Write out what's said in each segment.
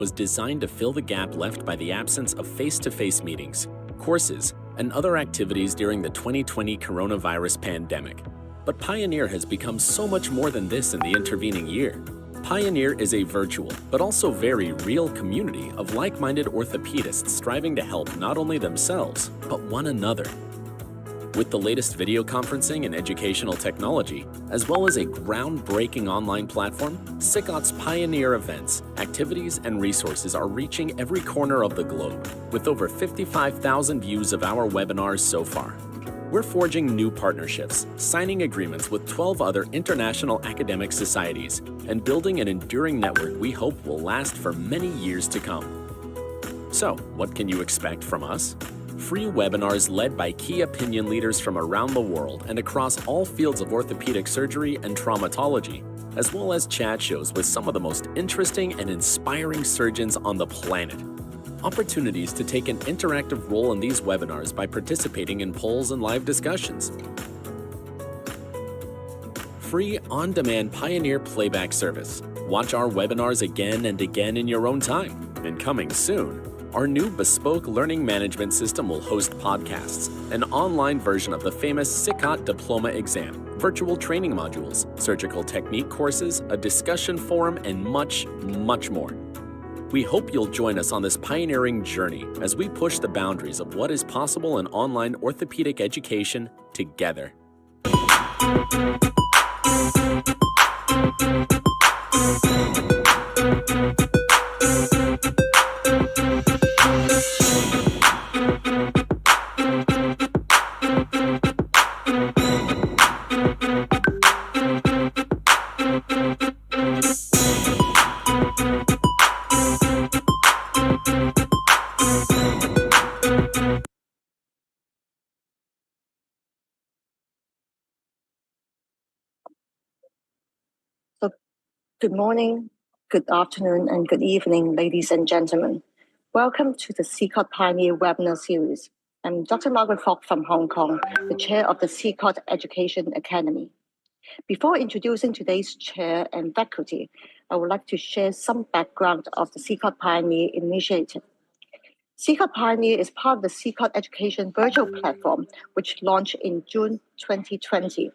was designed to fill the gap left by the absence of face-to-face meetings, courses, and other activities during the 2020 coronavirus pandemic. But Pioneer has become so much more than this in the intervening year. Pioneer is a virtual, but also very real community of like-minded orthopedists striving to help not only themselves, but one another. With the latest video conferencing and educational technology, as well as a groundbreaking online platform, SICOT's Pioneer events, activities, and resources are reaching every corner of the globe, with over 55,000 views of our webinars so far. We're forging new partnerships, signing agreements with 12 other international academic societies, and building an enduring network we hope will last for many years to come. So, what can you expect from us? Free webinars led by key opinion leaders from around the world and across all fields of orthopedic surgery and traumatology, as well as chat shows with some of the most interesting and inspiring surgeons on the planet. Opportunities to take an interactive role in these webinars by participating in polls and live discussions. Free on-demand Pioneer playback service. Watch our webinars again and again in your own time. And coming soon, our new bespoke learning management system will host podcasts, an online version of the famous SICOT diploma exam, virtual training modules, surgical technique courses, a discussion forum, and much, much more. We hope you'll join us on this pioneering journey as we push the boundaries of what is possible in online orthopedic education together. Good morning, good afternoon, and good evening, ladies and gentlemen. Welcome to the SICOT Pioneer webinar series. I'm Dr. Margaret Fogg from Hong Kong, the chair of the SICOT Education Academy. Before introducing today's chair and faculty, I would like to share some background of the SICOT Pioneer initiative. SICOT Pioneer is part of the SICOT Education virtual platform, which launched in June 2020.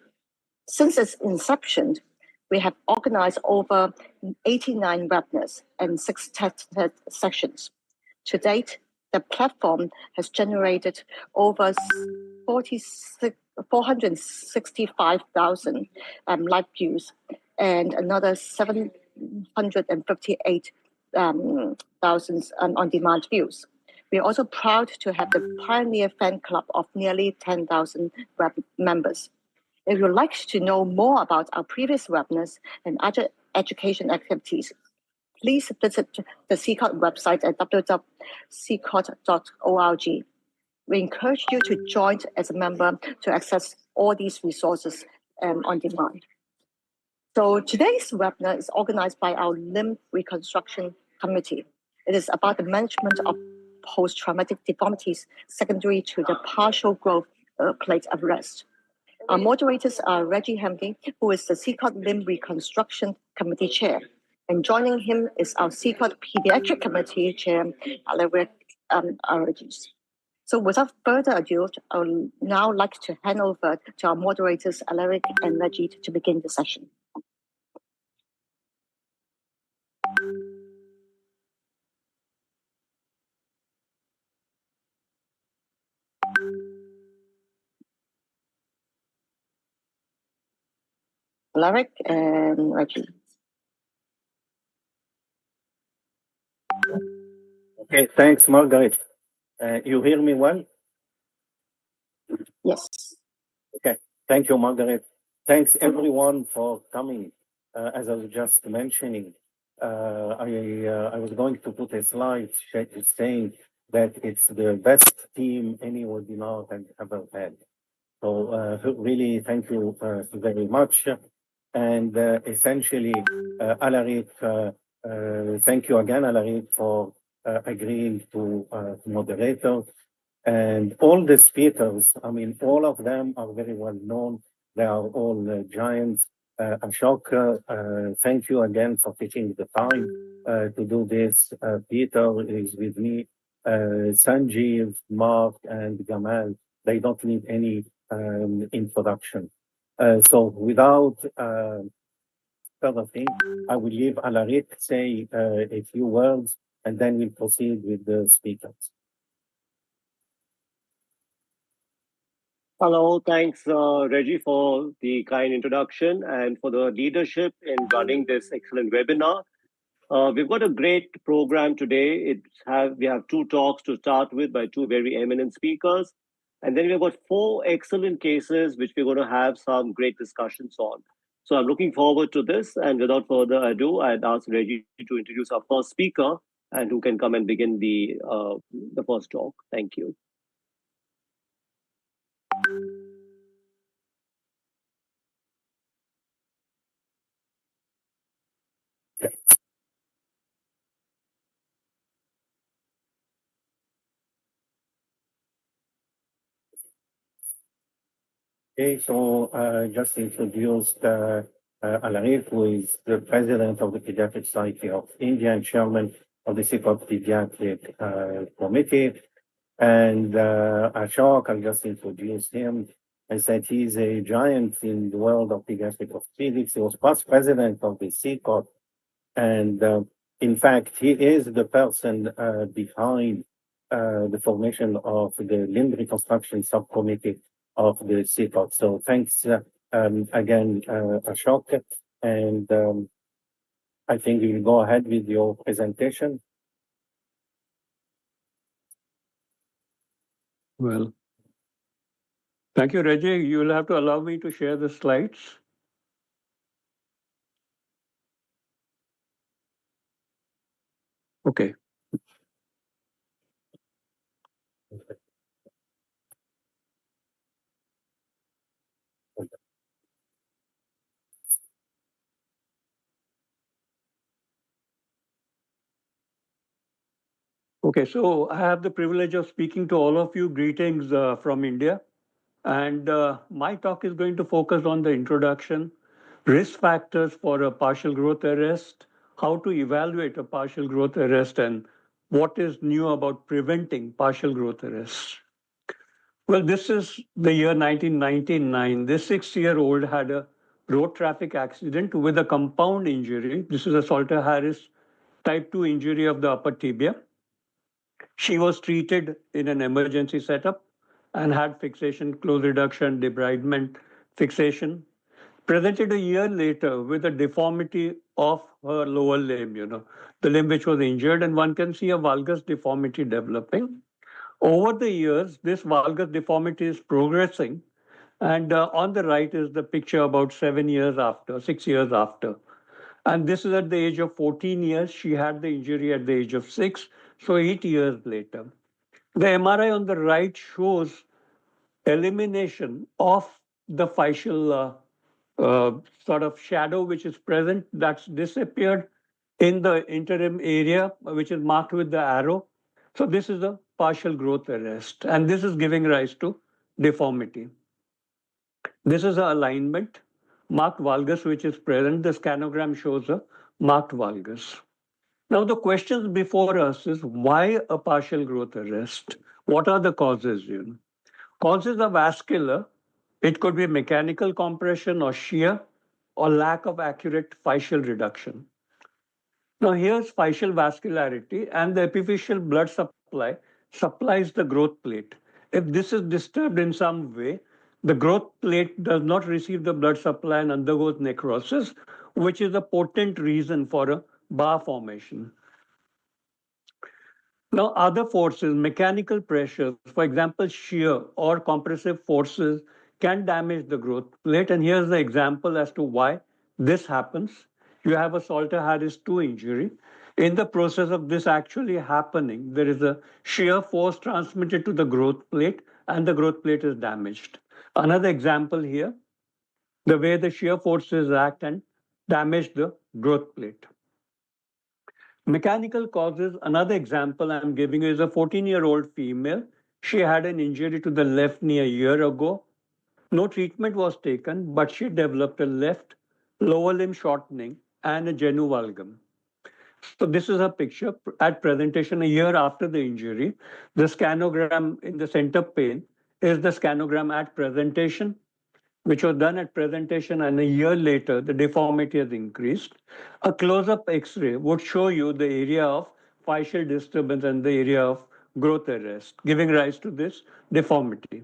Since its inception, we have organized over 89 webinars and 6 tested sessions. To date, the platform has generated over 465,000 live views and another 758,000 on-demand views. We are also proud to have the Pioneer fan club of nearly 10,000 web members. If you'd like to know more about our previous webinars and other education activities, please visit the SICOT website at www.sicot.org. We encourage you to join as a member to access all these resources on demand. So today's webinar is organized by our Limb Reconstruction Committee. It is about the management of post-traumatic deformities secondary to the partial growth plate arrest. Our moderators are Reggie Hamdy, who is the SICOT Limb Reconstruction Committee Chair. And joining him is our SICOT Pediatric Committee Chair, Alaric Aroojis. So without further ado, I would now like to hand over to our moderators, Alaric and Reggie, to begin the session. Alaric and Reggie. Okay, thanks, Margaret. You hear me well? Yes. Okay, thank you, Margaret. Thanks, everyone, for coming. As I was just mentioning, I was going to put a slide saying that it's the best team any webinar has ever had. So really, thank you very much. And essentially, Alaric, thank you again, Alaric, for agreeing to moderator. And all the speakers, I mean, all of them are very well known. They are all giants. Ashok, thank you again for taking the time to do this. Peter is with me. Sanjeev, Mark, and Gamal, they don't need any introduction. So without further thing, I will leave Alaric say a few words, and then we'll proceed with the speakers. Hello, thanks Reggie for the kind introduction and for the leadership in running this excellent webinar. We've got a great program today. We have two talks to start with by two very eminent speakers. And then we've got four excellent cases, which we're going to have some great discussions on. So I'm looking forward to this. And without further ado, I'd ask Reggie to introduce our first speaker and who can come and begin the first talk. Thank you. Okay, so just introduced Alaric, who is the president of the Pediatric Society of India and chairman of the SICOT Pediatric Committee. And Ashok, I just introduced him. I said he's a giant in the world of pediatric orthopedics. He was past president of the SICOT. And in fact, he is the person behind the formation of the limb reconstruction subcommittee of the SICOT. So thanks again, Ashok. And I think you'll go ahead with your presentation. Well, thank you, Reggie. You will have to allow me to share the slides. Okay. Okay, so I have the privilege of speaking to all of you. Greetings from India. And my talk is going to focus on the introduction, risk factors for a partial growth arrest, how to evaluate a partial growth arrest, and what is new about preventing partial growth arrests. Well, this is the year 1999. This 6-year-old had a road traffic accident with a compound injury. This is a Salter-Harris type 2 injury of the upper tibia. She was treated in an emergency setup and had fixation, close reduction, debridement, fixation. Presented a year later with a deformity of her lower limb, the limb which was injured, and one can see a valgus deformity developing. Over the years, this valgus deformity is progressing, and on the right is the picture about 6 years after. And this is at the age of 14 years. She had the injury at the age of 6, so 8 years later. The MRI on the right shows elimination of the fascial sort of shadow which is present, that's disappeared in the interim area, which is marked with the arrow. So this is a partial growth arrest, and this is giving rise to deformity. This is an alignment, marked valgus which is present. The scanogram shows a marked valgus. Now the questions before us is why a partial growth arrest? What are the causes? Causes are vascular. It could be mechanical compression or shear or lack of accurate fascial reduction. Now here's fascial vascularity, and the epiphyseal blood supply supplies the growth plate. If this is disturbed in some way, the growth plate does not receive the blood supply and undergoes necrosis, which is a potent reason for a bar formation. Now, other forces, mechanical pressures, for example, shear or compressive forces can damage the growth plate. And here's the example as to why this happens. You have a Salter-Harris 2 injury. In the process of this actually happening, there is a shear force transmitted to the growth plate, and the growth plate is damaged. Another example here, the way the shear forces act and damage the growth plate. Mechanical causes, another example I'm giving you is a 14-year-old female. She had an injury to the left knee a year ago. No treatment was taken, but she developed a left lower limb shortening, and a genu valgum. So this is a picture at presentation a year after the injury. The scanogram in the center pane is the scanogram at presentation, which was done at presentation, and a year later, the deformity has increased. A close-up X-ray would show you the area of physeal disturbance and the area of growth arrest, giving rise to this deformity.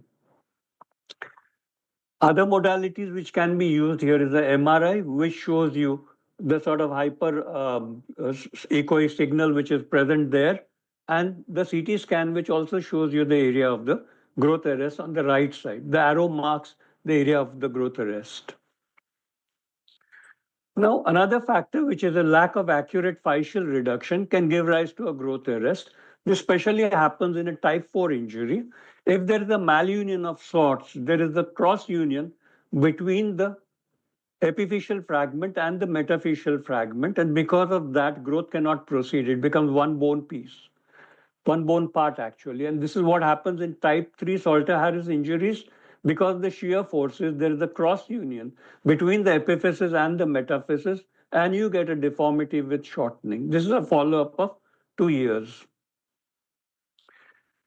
Other modalities which can be used here is the MRI, which shows you the sort of echoic signal which is present there, and the CT scan, which also shows you the area of the growth arrest on the right side. The arrow marks the area of the growth arrest. Now, another factor, which is a lack of accurate physeal reduction, can give rise to a growth arrest. This especially happens in a type 4 injury. If there is a malunion of sorts, there is a cross union between the epiphyseal fragment and the metaphyseal fragment, and because of that, growth cannot proceed. It becomes one bone piece, one bone part actually. And this is what happens in type 3 Salter-Harris injuries. Because of the shear forces, there is a cross union between the epiphysis and the metaphysis, and you get a deformity with shortening. This is a follow-up of 2 years.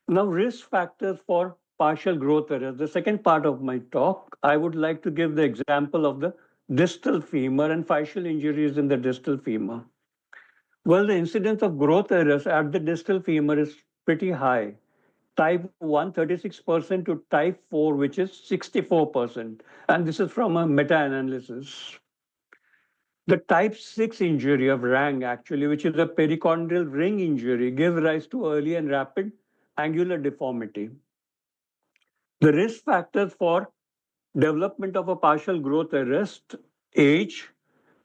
Now, risk factors for partial growth arrest. The second part of my talk, I would like to give the example of the distal femur and physeal injuries in the distal femur. Well, the incidence of growth arrest at the distal femur is pretty high. Type 1, 36% to type 4, which is 64%. And this is from a meta-analysis. The type 6 injury of Rang, actually, which is a perichondral ring injury, gives rise to early and rapid angular deformity. The risk factors for development of a partial growth arrest, age.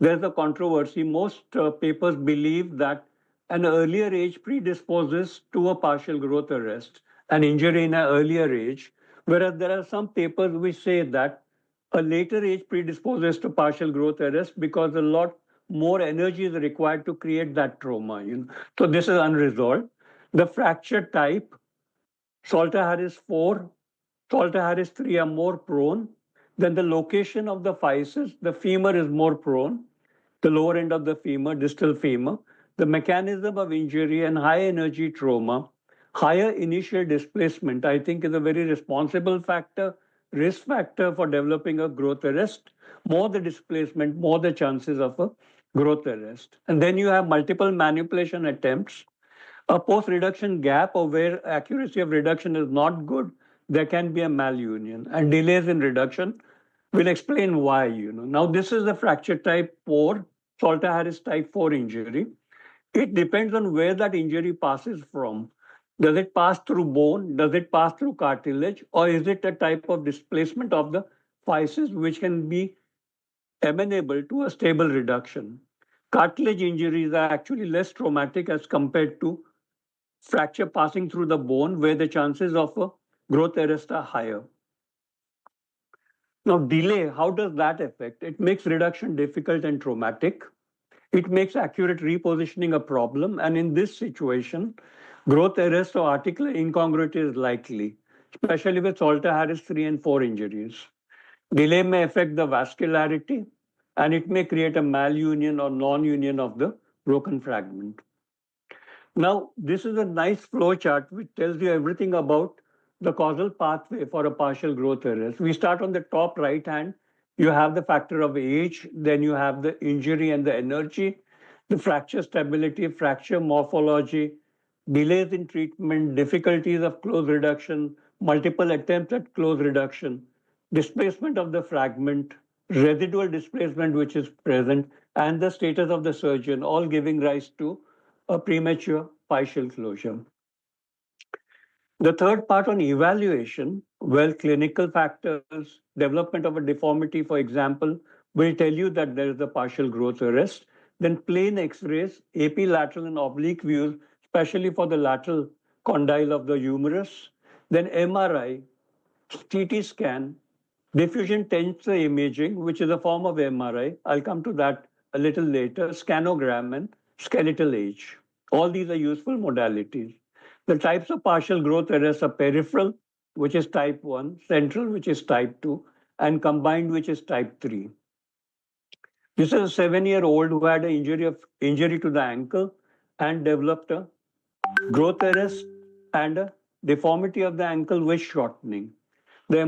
There's a controversy. Most papers believe that an earlier age predisposes to a partial growth arrest, an injury in an earlier age, whereas there are some papers which say that a later age predisposes to partial growth arrest because a lot more energy is required to create that trauma. So this is unresolved. The fracture type, Salter-Harris 4, Salter-Harris 3 are more prone. Then the location of the physis, the femur is more prone, the lower end of the femur, distal femur. The mechanism of injury and high energy trauma, higher initial displacement, I think is a very responsible factor, risk factor for developing a growth arrest. More the displacement, more the chances of a growth arrest. And then you have multiple manipulation attempts. A post-reduction gap or where accuracy of reduction is not good, there can be a malunion. And delays in reduction will explain why. Now, this is the fracture type 4, Salter-Harris type 4 injury. It depends on where that injury passes from. Does it pass through bone? Does it pass through cartilage? Or is it a type of displacement of the physis which can be amenable to a stable reduction? Cartilage injuries are actually less traumatic as compared to fracture passing through the bone, where the chances of a growth arrest are higher. Now, delay, how does that affect? It makes reduction difficult and traumatic. It makes accurate repositioning a problem. And in this situation, growth arrest or articular incongruity is likely, especially with Salter-Harris 3 and 4 injuries. Delay may affect the vascularity, and it may create a malunion or non-union of the broken fragment. Now, this is a nice flow chart which tells you everything about the causal pathway for a partial growth arrest. We start on the top right hand. You have the factor of age, then you have the injury and the energy, the fracture stability, fracture morphology, delays in treatment, difficulties of close reduction, multiple attempts at close reduction, displacement of the fragment, residual displacement which is present, and the status of the surgeon, all giving rise to a premature physeal closure. The third part on evaluation, well, clinical factors, development of a deformity, for example, will tell you that there is a partial growth arrest. Then plain X-rays, AP lateral and oblique views, especially for the lateral condyle of the humerus. Then MRI, CT scan, diffusion tensor imaging, which is a form of MRI. I'll come to that a little later. Scanogram and skeletal age. All these are useful modalities. The types of partial growth arrests are peripheral, which is type 1, central, which is type 2, and combined, which is type 3. This is a 7-year-old who had an injury to the ankle and developed a growth arrest and a deformity of the ankle with shortening. The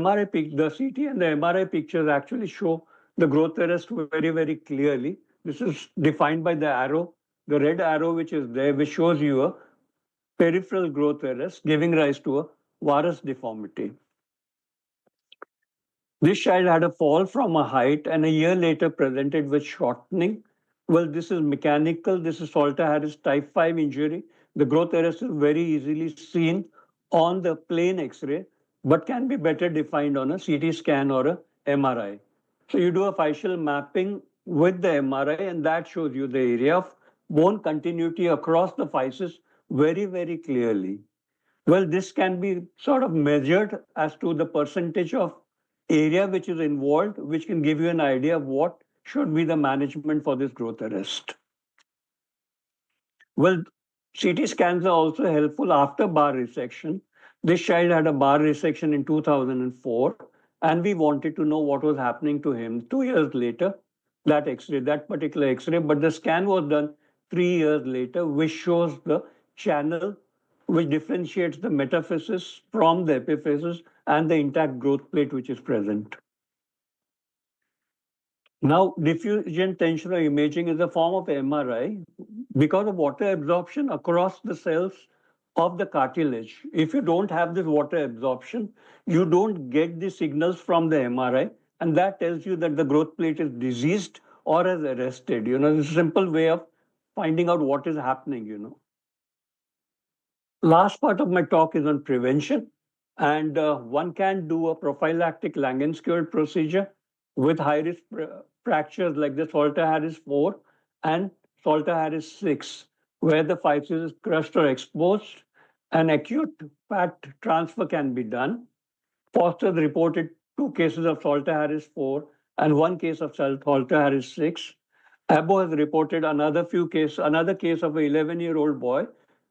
the CT and the MRI pictures actually show the growth arrest very, very clearly. This is defined by the arrow, the red arrow which is there, which shows you a peripheral growth arrest, giving rise to a Varus deformity. This child had a fall from a height and a year later presented with shortening. Well, this is mechanical. This is Salter-Harris type 5 injury. The growth arrest is very easily seen on the plain X-ray, but can be better defined on a CT scan or a MRI. So you do a facial mapping with the MRI, and that shows you the area of bone continuity across the physis very, very clearly. Well, this can be sort of measured as to the percentage of area which is involved, which can give you an idea of what should be the management for this growth arrest. Well, CT scans are also helpful after bar resection. This child had a bar resection in 2004, and we wanted to know what was happening to him 2 years later, that X-ray, that particular X-ray, but the scan was done 3 years later, which shows the channel which differentiates the metaphysis from the epiphysis and the intact growth plate which is present. Now, diffusion tensional imaging is a form of MRI because of water absorption across the cells of the cartilage. If you don't have this water absorption, you don't get the signals from the MRI, and that tells you that the growth plate is diseased or has arrested. You know, it's a simple way of finding out what is happening, you know. Last part of my talk is on prevention, and one can do a prophylactic Langenskild procedure with high-risk fractures like the Salter-Harris 4 and Salter-Harris 6, where the physis is crushed or exposed. An acute fat transfer can be done. Foster's reported 2 cases of Salter-Harris 4 and 1 case of Salter-Harris 6. Abo has reported another case of an 11-year-old boy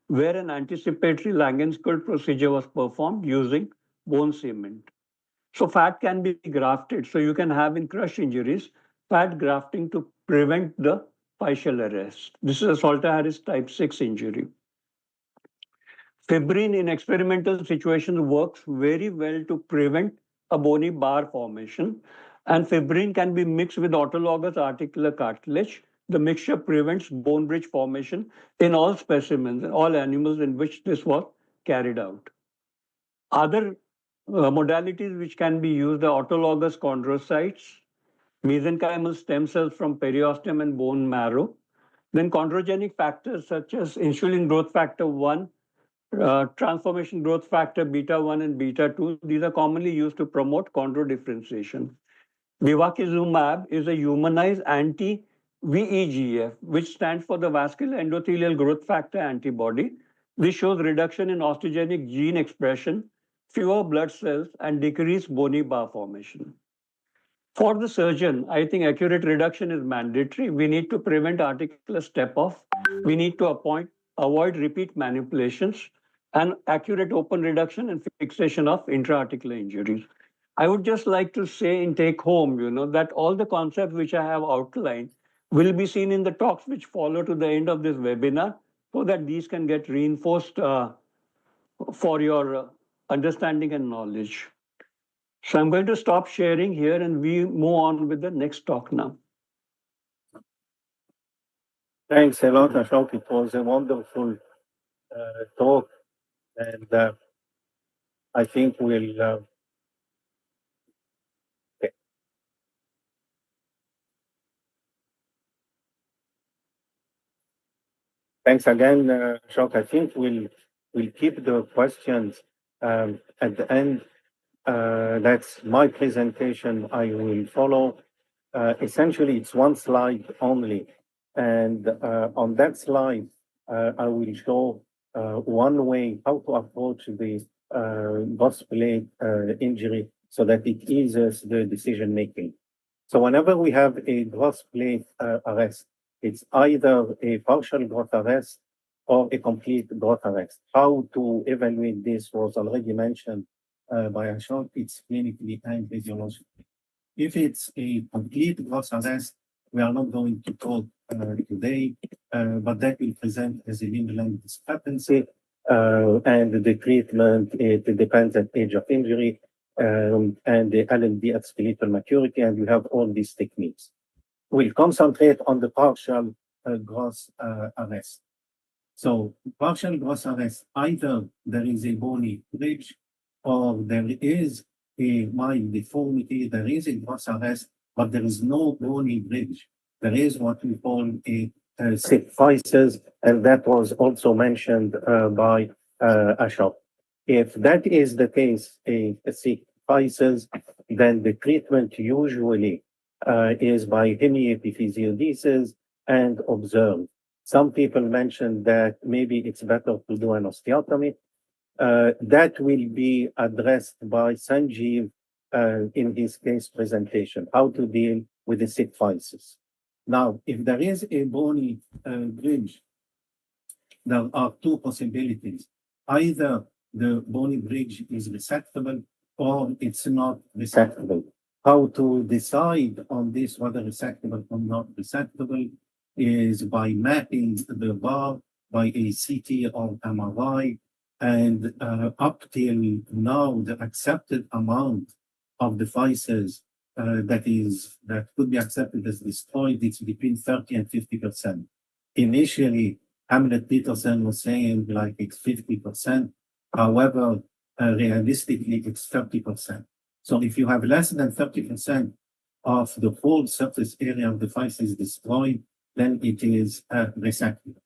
where an anticipatory Langenskild procedure was performed using bone cement. So fat can be grafted. So you can have in crush injuries, fat grafting to prevent the physeal arrest. This is a Salter-Harris type 6 injury. Fibrin in experimental situations works very well to prevent a bony bar formation. And fibrin can be mixed with autologous articular cartilage. The mixture prevents bone bridge formation in all specimens, all animals in which this was carried out. Other modalities which can be used are autologous chondrocytes, mesenchymal stem cells from periosteum and bone marrow, then chondrogenic factors such as insulin growth factor 1, transformation growth factor beta 1 and beta 2. These are commonly used to promote chondro differentiation. Bevacizumab is a humanized anti-VEGF, which stands for the vascular endothelial growth factor antibody. This shows reduction in osteogenic gene expression, fewer blood cells, and decreased bony bar formation. For the surgeon, I think accurate reduction is mandatory. We need to prevent articular step-off. We need to avoid repeat manipulations and accurate open reduction and fixation of intra-articular injuries. I would just like to say in take home, you know, that all the concepts which I have outlined will be seen in the talks which follow to the end of this webinar so that these can get reinforced for your understanding and knowledge. So I'm going to stop sharing here and we move on with the next talk now. Thanks a lot, Ashok. It was a wonderful talk, and I think we'll. Okay. Thanks again, Ashok. I think we'll keep the questions at the end. That's my presentation. I will follow. Essentially, it's one slide only. And on that slide, I will show one way how to approach the boss plate injury so that it eases the decision making. So whenever we have a gross plate arrest, it's either a partial growth arrest or a complete growth arrest. How to evaluate this was already mentioned by Ashok. It's clinically and physiologically. If it's a complete growth arrest, we are not going to talk today, but that will present as a limb length discrepancy. And the treatment, it depends on age of injury and the LLD at skeletal maturity, and we have all these techniques. We'll concentrate on the partial gross arrest. So partial gross arrest, either there is a bony bridge or there is a mild deformity, there is a gross arrest, but there is no bony bridge. There is what we call a sick physis, and that was also mentioned by Ashok. If that is the case, a sick physis, then the treatment usually is by hemiepiphysiodesis and observed. Some people mentioned that maybe it's better to do an osteotomy. That will be addressed by Sanjeev in his case presentation, how to deal with the sick physis. Now, if there is a bony bridge, there are two possibilities. Either the bony bridge is resectable or it's not resectable. How to decide on this, whether resectable or not resectable, is by mapping the bar by a CT or MRI, and up till now, the accepted amount of the physis that could be accepted as destroyed, it's between 30 and 50%. Initially, Hamlet Peterson was saying like it's 50%. However, realistically, it's 30%. So if you have less than 30% of the whole surface area of the physis destroyed, then it is resectable.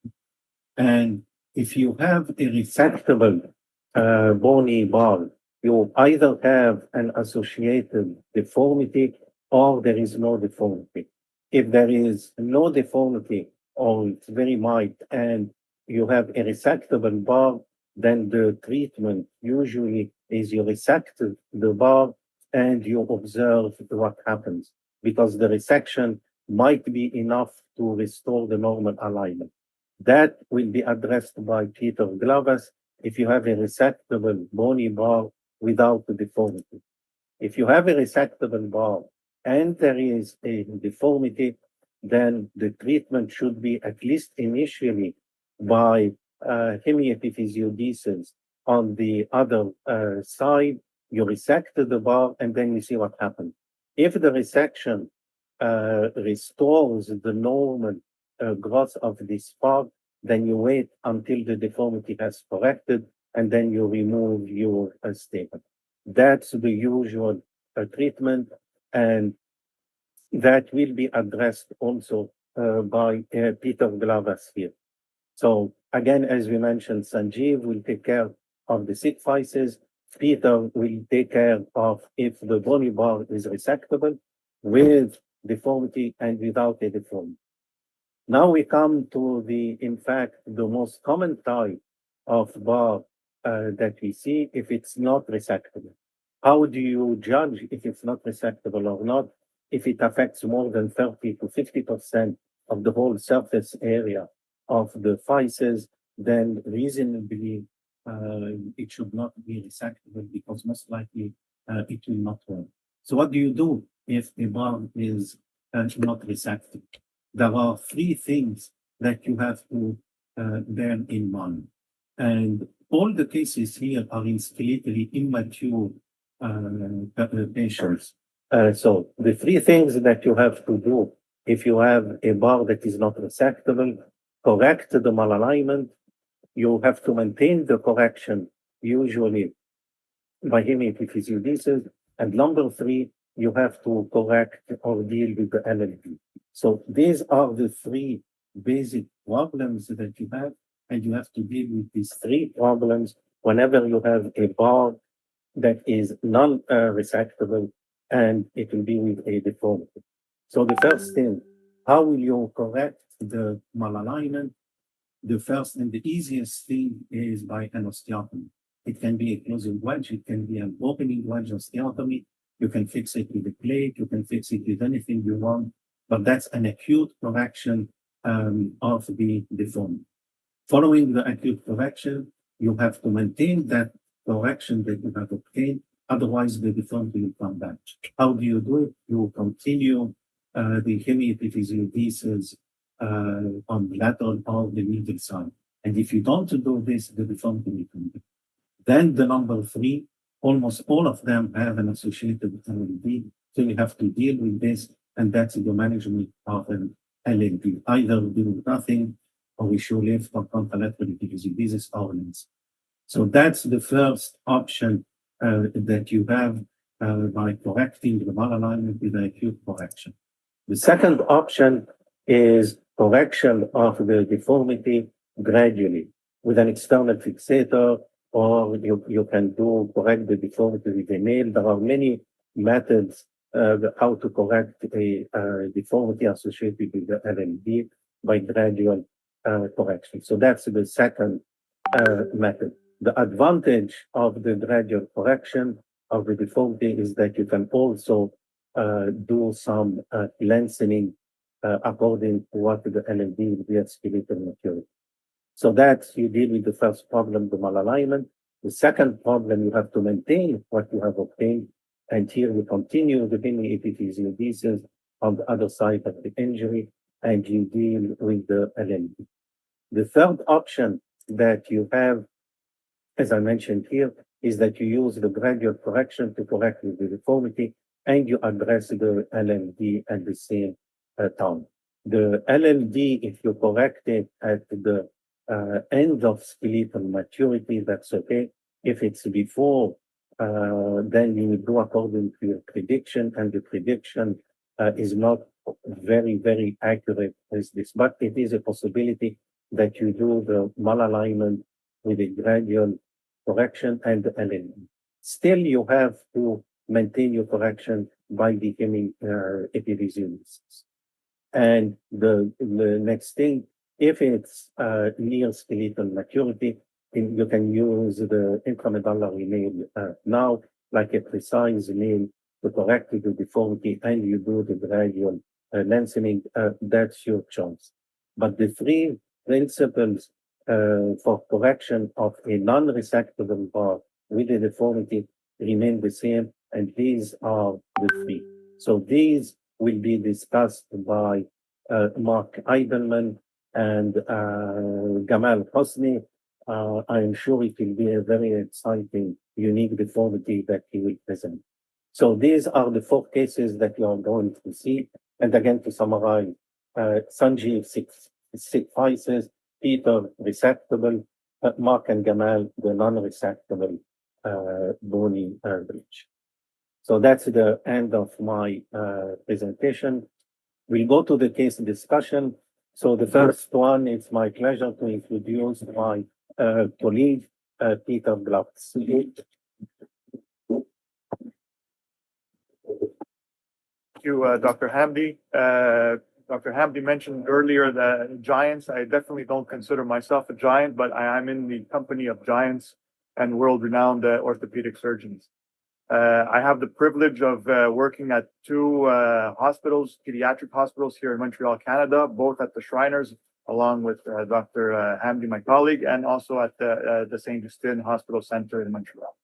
And if you have a resectable bony bar, you either have an associated deformity or there is no deformity. If there is no deformity or it's very mild and you have a resectable bar, then the treatment usually is you resect the bar and you observe what happens, because the resection might be enough to restore the normal alignment. That will be addressed by Peter Glavas if you have a resectable bony bar without the deformity. If you have a resectable bar and there is a deformity, then the treatment should be, at least initially, by hemiepiphysiodesis on the other side. You resect the bar and then you see what happens. If the resection restores the normal growth of this part, then you wait until the deformity has corrected and then you remove your statement. That's the usual treatment, and that will be addressed also by Peter Glavas here. So again, as we mentioned, Sanjeev will take care of the sick physis. Peter will take care of if the bony bar is resectable with deformity and without a deformity. Now we come to in fact, the most common type of bar that we see if it's not resectable. How do you judge if it's not resectable or not? If it affects more than 30 to 50% of the whole surface area of the physis, then reasonably it should not be resectable, because most likely it will not work. So what do you do if a bar is not resectable? There are three things that you have to bear in mind. And all the cases here are in skeletally immature patients. So the three things that you have to do if you have a bar that is not resectable: correct the malalignment. You have to maintain the correction, usually by hemiepiphysiodesis. And number three, you have to correct or deal with the LLD. So these are the three basic problems that you have, and you have to deal with these three problems whenever you have a bar that is non-resectable and it will be with a deformity. So the first thing, how will you correct the malalignment? The first and the easiest thing is by an osteotomy. It can be a closing wedge, it can be an opening wedge osteotomy. You can fix it with a plate, you can fix it with anything you want, but that's an acute correction of the deformity. Following the acute correction, you have to maintain that correction that you have obtained, otherwise the deformity will come back. How do you do it? You continue the hemiepiphysiodesis on the lateral or the medial side. And if you don't do this, the deformity will come. Then the number 3, almost all of them have an associated LLD, so you have to deal with this, and that's the management of an LLD. Either do nothing, or we should live for contralateral epiphysiodesis or lens. So that's the first option that you have by correcting the malalignment with an acute correction. The second option is correction of the deformity gradually with an external fixator, or you can correct the deformity with a nail. There are many methods how to correct a deformity associated with the LLD by gradual correction. So that's the second method. The advantage of the gradual correction of the deformity is that you can also do some lengthening according to what the LLD will be at skeletal maturity. So that's, you deal with the first problem, the malalignment. The second problem, you have to maintain what you have obtained. And here we continue the hemiepiphysiodesis on the other side of the injury, and you deal with the LLD. The third option that you have, as I mentioned here, is that you use the gradual correction to correct the deformity, and you address the LLD at the same time. The LLD, if you correct it at the end of skeletal maturity, that's okay. If it's before, then you will do according to your prediction, and the prediction is not very, very accurate as this, but it is a possibility that you do the malalignment with a gradual correction and the LLD. Still, you have to maintain your correction by becoming epiphysiodesis. And the next thing, if it's near skeletal maturity, you can use the intramedullary nail now, like a precise nail, to correct the deformity, and you do the gradual lengthening. That's your choice. But the 3 principles for correction of a non-resectable bar with a deformity remain the same, and these are the 3. So these will be discussed by Mark Eidelman and Gamal Hosny. I am sure it will be a very exciting, unique deformity that he will present. So these are the 4 cases that you are going to see. And again, to summarize, Sanjeev, 6 physes, Peter, resectable, Mark and Gamal, the non-resectable bony bridge. So that's the end of my presentation. We'll go to the case discussion. So the first one, it's my pleasure to introduce my colleague, Peter Glavas. Thank you, Dr. Hamdy. Dr. Hamdy mentioned earlier the giants. I definitely don't consider myself a giant, but I am in the company of giants and world-renowned orthopedic surgeons. I have the privilege of working at 2 hospitals, pediatric hospitals here in Montreal, Canada, both at the Shriners, along with Dr. Hamdy, my colleague, and also at the St. Justine Hospital Center in Montreal.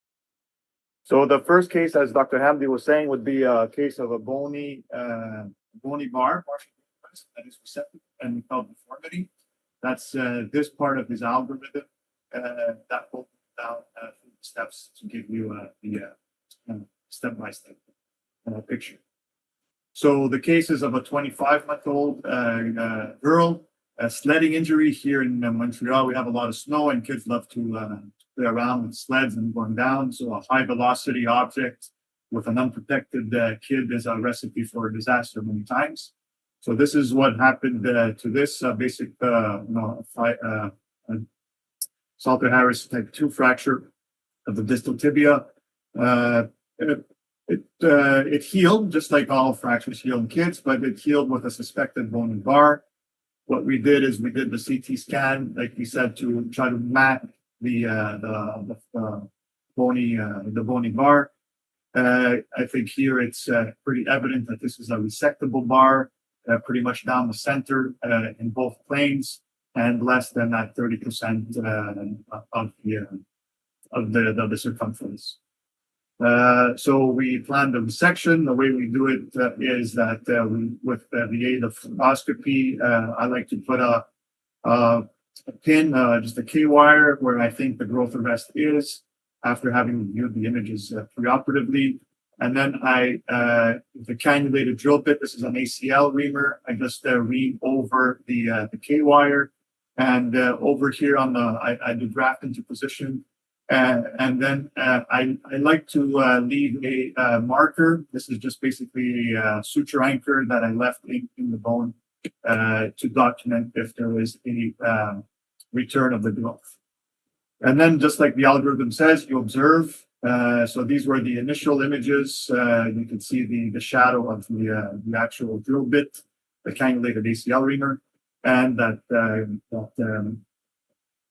So the first case, as Dr. Hamdy was saying, would be a case of a bony bar, that is receptive and called deformity. That's this part of his algorithm that will down through the steps to give you the step-by-step picture. So the case is of a 25-month-old girl, a sledding injury here in Montreal. We have a lot of snow, and kids love to play around with sleds and going down. So a high-velocity object with an unprotected kid is a recipe for a disaster many times. So this is what happened to this basic Salter-Harris type 2 fracture of the distal tibia. It healed just like all fractures heal in kids, but it healed with a suspected bony bar. What we did is we did the CT scan, like we said, to try to map the bony bar. I think here it's pretty evident that this is a resectable bar, pretty much down the center in both planes, and less than that 30% of the circumference. So we planned the resection. The way we do it is that with the aid of endoscopy, I like to put a pin, just a K-wire, where I think the growth arrest is after having reviewed the images preoperatively. And then the cannulated drill bit, this is an ACL reamer. I just ream over the K-wire. And over here on I do graft into position. And then I like to leave a marker. This is just basically a suture anchor that I left in the bone to document if there is any return of the growth. And then just like the algorithm says, you observe. So these were the initial images. You can see the shadow of the actual drill bit, the cannulated ACL reamer, and that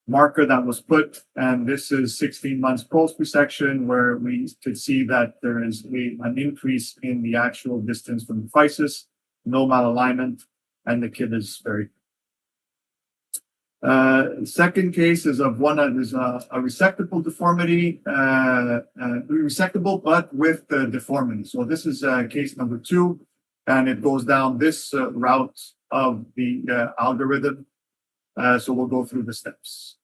marker that was put. And this is 16 months post-resection, where we could see that there is an increase in the actual distance from the physis, no malalignment, and the kid is very second case is of one that is a resectable deformity, resectable but with the deformity. So this is case number 2, and it goes down this route of the algorithm. So we'll go through the steps.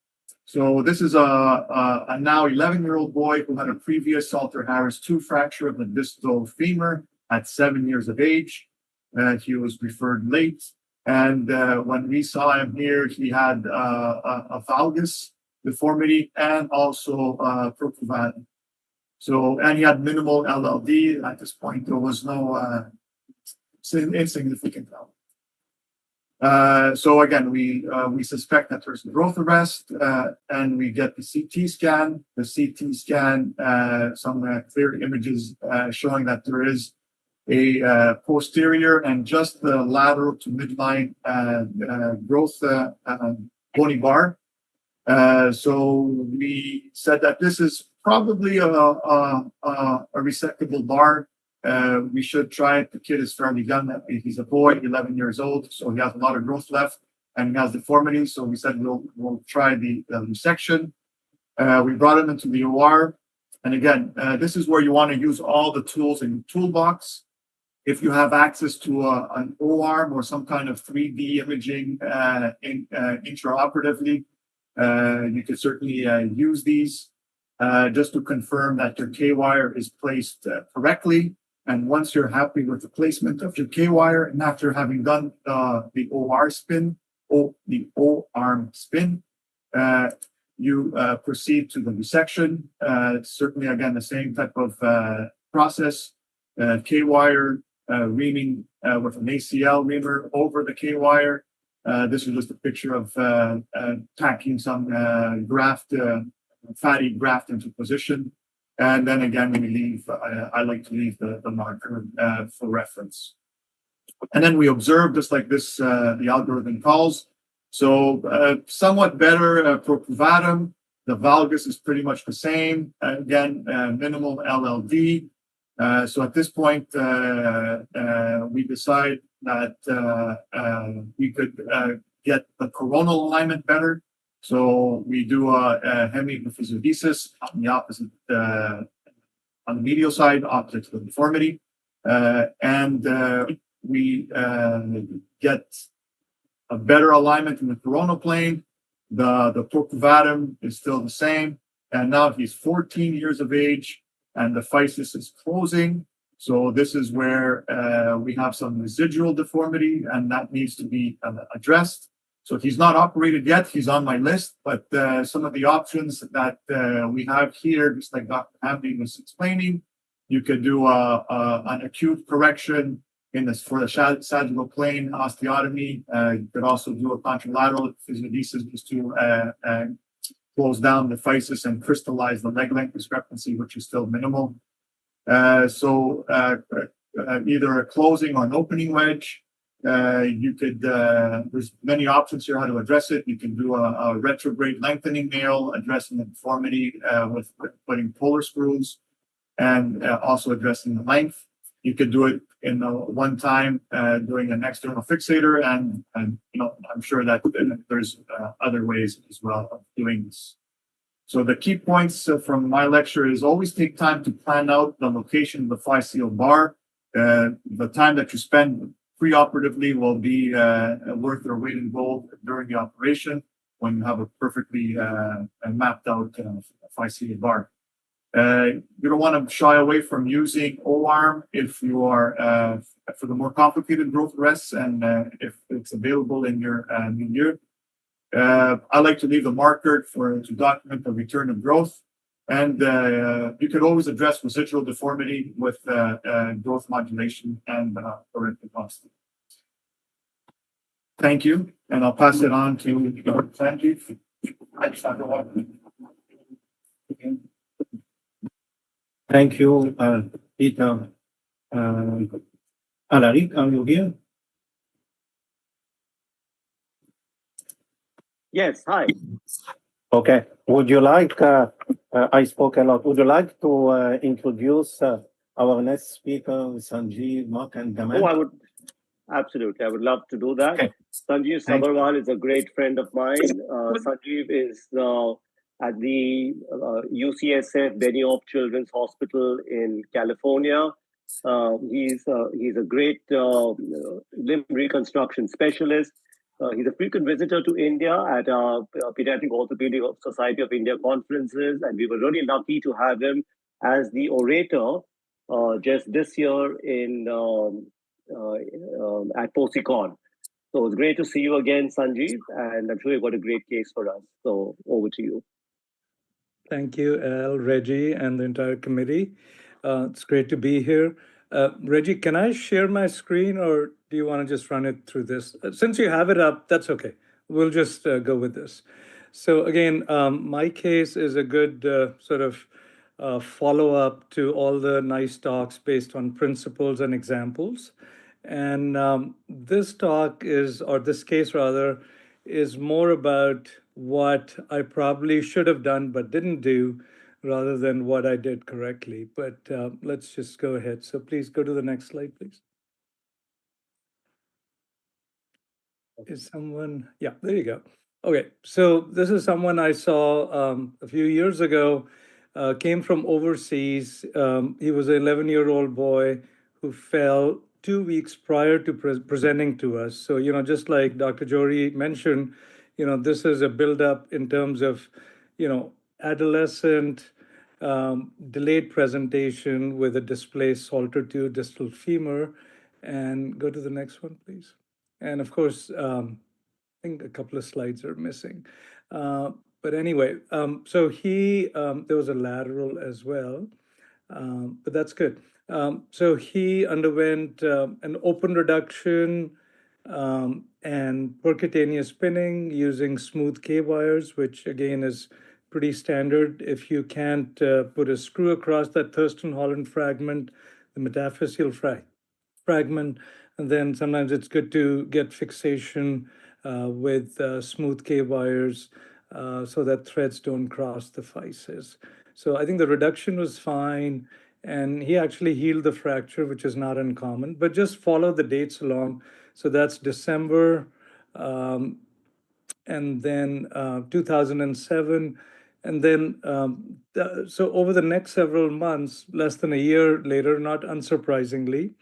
So this is a now 11-year-old boy who had a previous Salter-Harris 2 fracture of the distal femur at 7 years of age. He was referred late. And when we saw him here, he had a valgus deformity and also procruvatum. So, and he had minimal LLD. At this point, there was no insignificant LLD. So again, we suspect that there's growth arrest, and we get the CT scan. The CT scan, some clear images showing that there is a posterior and just the lateral to midline growth bony bar. So we said that this is probably a resectable bar. We should try it. The kid is fairly young. He's a boy, 11 years old, so he has a lot of growth left and he has deformity. So we said we'll try the resection. We brought him into the OR. And again, this is where you want to use all the tools in your toolbox. If you have access to an O-arm or some kind of 3D imaging intraoperatively, you could certainly use these just to confirm that your K-wire is placed correctly. And once you're happy with the placement of your K-wire, and after having done the O-arm spin, you proceed to the resection. Certainly, again, the same type of process, K-wire, reaming with an ACL reamer over the K-wire. This is just a picture of tacking some fatty graft into position. And then again, we leave, I like to leave the marker for reference. And then we observe, just like this, the algorithm calls. So somewhat better procruvatum. The valgus is pretty much the same. Again, minimal LLD. So at this point, we decide that we could get the coronal alignment better. So we do a hemiphysiodesis on the opposite, on the medial side, opposite to the deformity. And we get a better alignment in the coronal plane. The procruvatum is still the same. And now he's 14 years of age, and the physis is closing. So this is where we have some residual deformity, and that needs to be addressed. So he's not operated yet. He's on my list, but some of the options that we have here, just like Dr. Hamdy was explaining, you could do an acute correction for the sagittal plane osteotomy. You could also do a contralateral physiodesis just to close down the physis and crystallize the leg length discrepancy, which is still minimal. So either a closing or an opening wedge. You could, there's many options here how to address it. You can do a retrograde lengthening nail, addressing the deformity with putting puller screws, and also addressing the length. You could do it in one time doing an external fixator, and you know, I'm sure that there's other ways as well of doing this. So the key points from my lecture is always take time to plan out the location of the Physeal bar. The time that you spend preoperatively will be worth their weight in gold during the operation when you have a perfectly mapped out Physeal bar. You don't want to shy away from using O-arm if you are for the more complicated growth arrests and if it's available in your milieu. I like to leave a marker to document the return of growth. And you could always address residual deformity with growth modulation and orthopaedic. Thank you. And I'll pass it on to Sanjeev. Thank you, Peter. Alaric, are you here? Yes, hi. Okay. Would you like, I spoke a lot, would you like to introduce our next speaker, Sanjeev, Mark, and Gamal? Oh, I would, absolutely. I would love to do that. Okay. Sanjeev Sabharwal is a great friend of mine. Sanjeev is at the UCSF Benioff Children's Hospital in California. He's a great limb reconstruction specialist. He's a frequent visitor to India at our Pediatric Orthopaedic Society of India conferences, and we were really lucky to have him as the orator just this year in at SICOT. So it's great to see you again, Sanjeev, and I'm sure you've got a great case for us. So over to you. Thank you, Al, Reggie, and the entire committee. It's great to be here. Reggie, can I share my screen, or do you want to just run it through this? Since you have it up, that's okay. We'll just go with this. So again, my case is a good sort of follow-up to all the nice talks based on principles and examples. And this talk is, or this case rather, is more about what I probably should have done but didn't do, rather than what I did correctly. But let's just go ahead. So please go to the next slide, please. Is someone, yeah, there you go. Okay, so this is someone I saw a few years ago, came from overseas. He was an 11-year-old boy who fell 2 weeks prior to presenting to us. So, just like Dr. Johari mentioned, this is a buildup in terms of, adolescent, delayed presentation with a displaced Salter 2 distal femur. And go to the next one, please. And of course, I think a couple of slides are missing. But anyway, so there was a lateral as well, but that's good. So he underwent an open reduction and percutaneous spinning using smooth K-wires, which again is pretty standard. If you can't put a screw across that Thurston Holland fragment, the metaphyseal fragment, and then sometimes it's good to get fixation with smooth K-wires so that threads don't cross the physis. So I think the reduction was fine, and he actually healed the fracture, which is not uncommon, but just follow the dates along. So that's December, and then 2007. And then, so over the next several months, less than a year later, not unsurprisingly,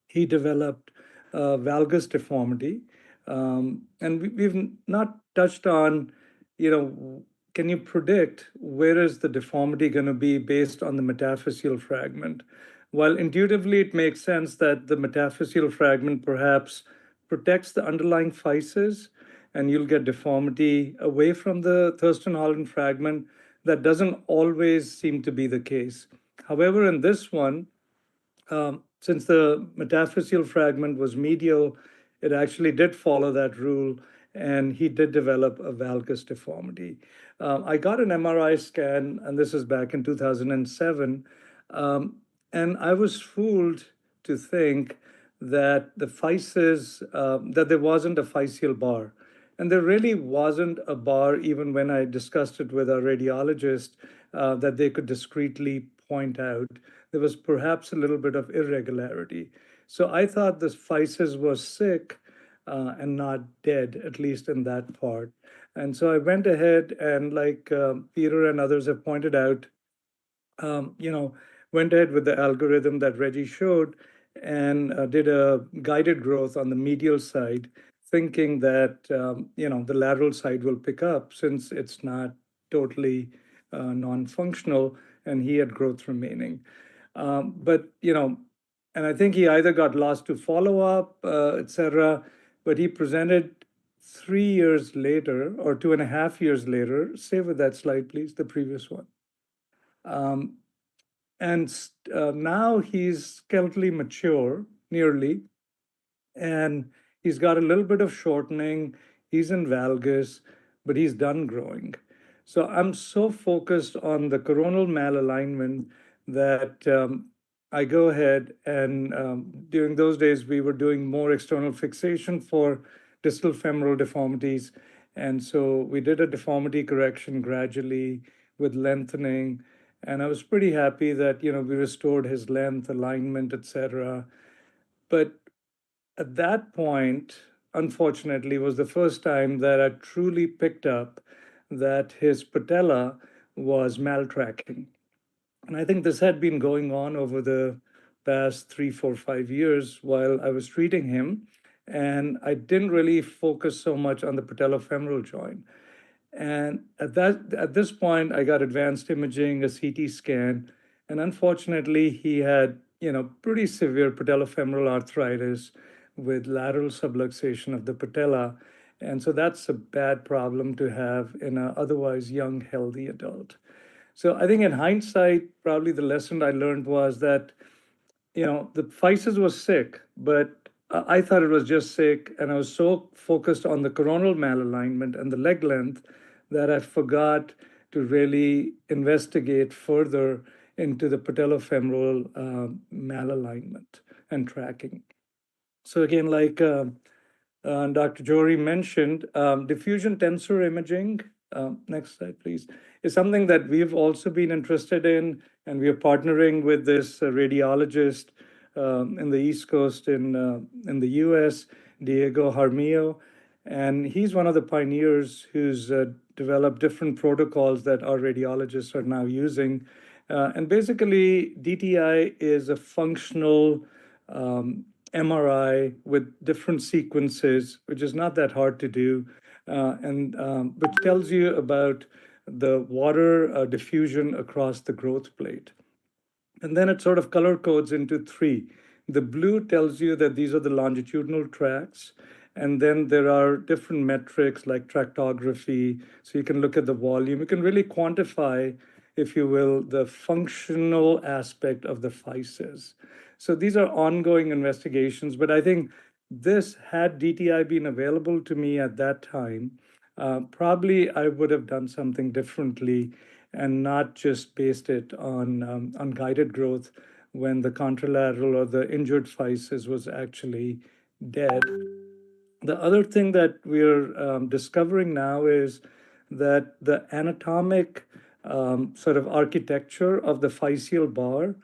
he developed valgus deformity. And we've not touched on, can you predict where is the deformity going to be based on the metaphyseal fragment? While intuitively it makes sense that the metaphyseal fragment perhaps protects the underlying physis, and you'll get deformity away from the Thurston Holland fragment, that doesn't always seem to be the case. However, in this one, since the metaphyseal fragment was medial, it actually did follow that rule, and he did develop a valgus deformity. I got an MRI scan, and this is back in 2007, and I was fooled to think that the physis, that there wasn't a physeal bar. And there really wasn't a bar, even when I discussed it with our radiologist, that they could discreetly point out. There was perhaps a little bit of irregularity. So I thought this physis was sick and not dead, at least in that part. And so I went ahead and, like Peter and others have pointed out, went ahead with the algorithm that Reggie showed and did a guided growth on the medial side, thinking that the lateral side will pick up since it's not totally non-functional, and he had growth remaining. But and I think he either got lost to follow up, etc. But he presented 3 years later, or 2.5 years later. Stay with that slide, please, the previous one. And now he's skeletally mature, nearly, and he's got a little bit of shortening. He's in valgus, but he's done growing. So I'm so focused on the coronal malalignment that I go ahead and during those days, we were doing more external fixation for distal femoral deformities. And so we did a deformity correction gradually with lengthening. And I was pretty happy that, we restored his length, alignment, etc. But at that point, unfortunately, was the first time that I truly picked up that his patella was maltracking. And I think this had been going on over the past 3, 4, 5 years while I was treating him. And I didn't really focus so much on the patellofemoral joint. And at this point, I got advanced imaging, a CT scan, and unfortunately, he had pretty severe patellofemoral arthritis with lateral subluxation of the patella, and so that's a bad problem to have in an otherwise young, healthy adult. So I think in hindsight, probably the lesson I learned was that the physis was sick, but I thought it was just sick, and I was so focused on the coronal malalignment and the leg length that I forgot to really investigate further into the patellofemoral malalignment and tracking. So again, like Dr. Johari mentioned, diffusion tensor imaging, next slide, please, is something that we've also been interested in, and we are partnering with this radiologist in the East Coast in the US, Diego Jaramillo, and he's one of the pioneers who's developed different protocols that our radiologists are now using. And basically, DTI is a functional MRI with different sequences, which is not that hard to do, and which tells you about the water diffusion across the growth plate. And then it sort of color codes into three. The blue tells you that these are the longitudinal tracts. And then there are different metrics like tractography. So you can look at the volume. You can really quantify, if you will, the functional aspect of the physis. So these are ongoing investigations. But I think this, had DTI been available to me at that time, probably I would have done something differently and not just based it on guided growth when the contralateral or the injured physis was actually dead. The other thing that we're discovering now is that the anatomic sort of architecture of the physeal bar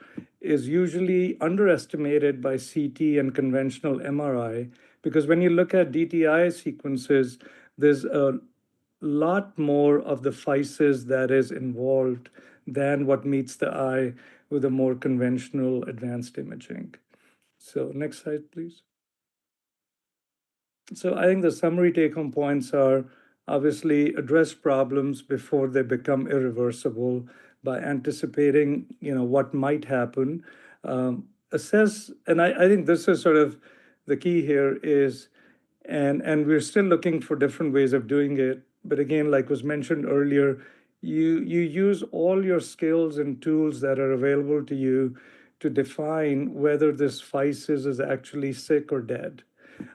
is usually underestimated by CT and conventional MRI, because when you look at DTI sequences, there's a lot more of the physis that is involved than what meets the eye with a more conventional advanced imaging. So next slide, please. So I think the summary take-home points are obviously address problems before they become irreversible by anticipating, what might happen. Assess, and I think this is sort of the key here is, and we're still looking for different ways of doing it. But again, like was mentioned earlier, you use all your skills and tools that are available to you to define whether this physis is actually sick or dead.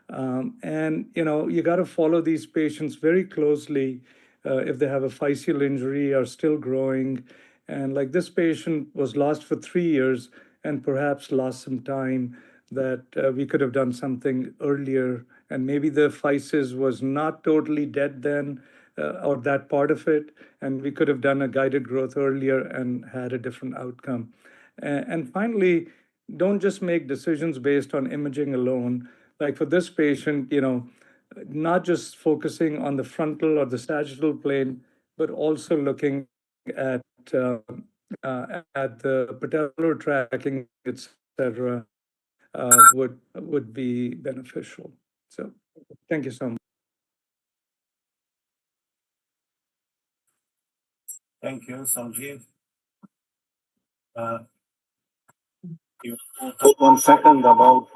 And you got to follow these patients very closely if they have a physeal injury or still growing. And like this patient was lost for 3 years and perhaps lost some time that we could have done something earlier. And maybe the physis was not totally dead then, or that part of it, and we could have done a guided growth earlier and had a different outcome. And finally, don't just make decisions based on imaging alone. Like for this patient, not just focusing on the frontal or the sagittal plane, but also looking at the patellar tracking, etc., would be beneficial. So, thank you so much. Thank you, Sanjeev. You talk 1 second about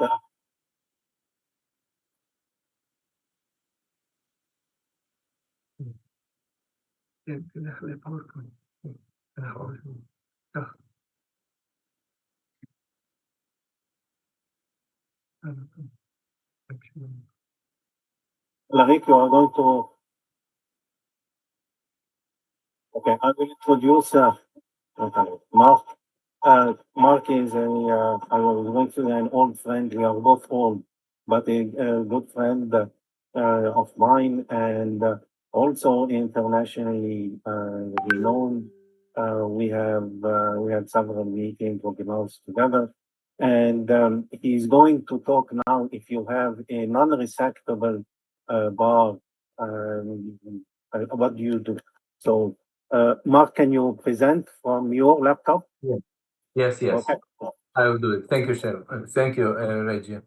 Alaric, you are going to. Okay, I will introduce Mark. Mark is I was going to say an old friend. We are both old, but a good friend of mine, and also internationally renowned. We had several meetings, webinars together, and he's going to talk now. If you have a non-resectable bar, what do you do? So, Mark, can you present from your laptop? Yes. Okay. I will do it. Thank you, Sharon. Thank you, Reggie.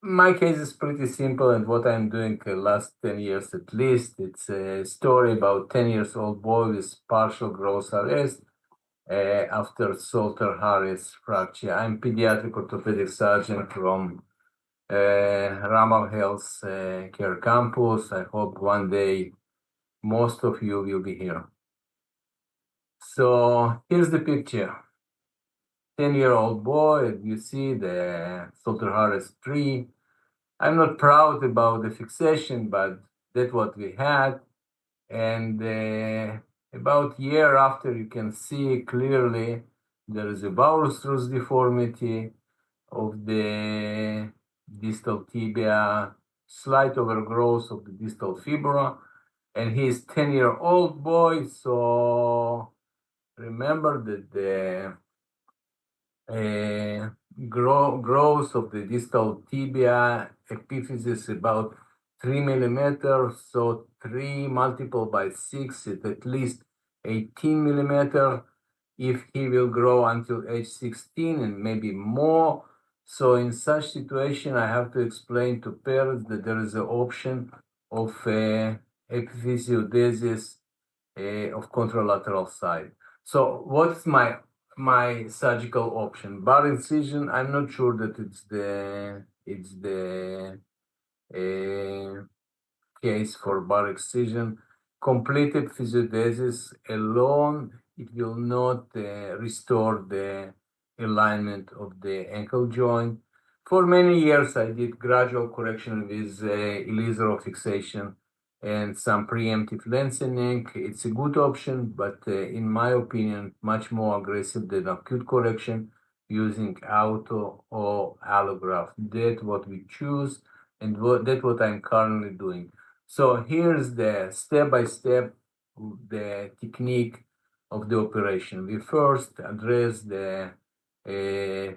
My case is pretty simple, and what I'm doing last 10 years at least. It's a story about 10-year-old boy with partial growth arrest after Salter Harris fracture. I'm pediatric orthopedic surgeon from Ramal Health Care Campus. I hope one day most of you will be here. So here's the picture. 10-year-old boy, you see the Salter Harris tree. I'm not proud about the fixation, but that's what we had. And about a year after, you can see clearly there is a Varus deformity of the distal tibia, slight overgrowth of the distal fibula, and he's 10-year-old boy. So remember that the growth of the distal tibia epiphysis about 3 millimeters, so 3 multiplied by 6 is at least 18 millimeters. If he will grow until age 16 and maybe more. So in such situation, I have to explain to parents that there is an option of epiphysiodesis of contralateral side. So what's my surgical option? Bar incision, I'm not sure that it's the case for bar excision. Completed physiodesis alone, it will not restore the alignment of the ankle joint. For many years, I did gradual correction with ilisoral fixation and some preemptive lengthening. It's a good option, but in my opinion, much more aggressive than acute correction using auto or allograft. That's what we choose, and that's what I'm currently doing. So here's the step-by-step, the technique of the operation. We first address the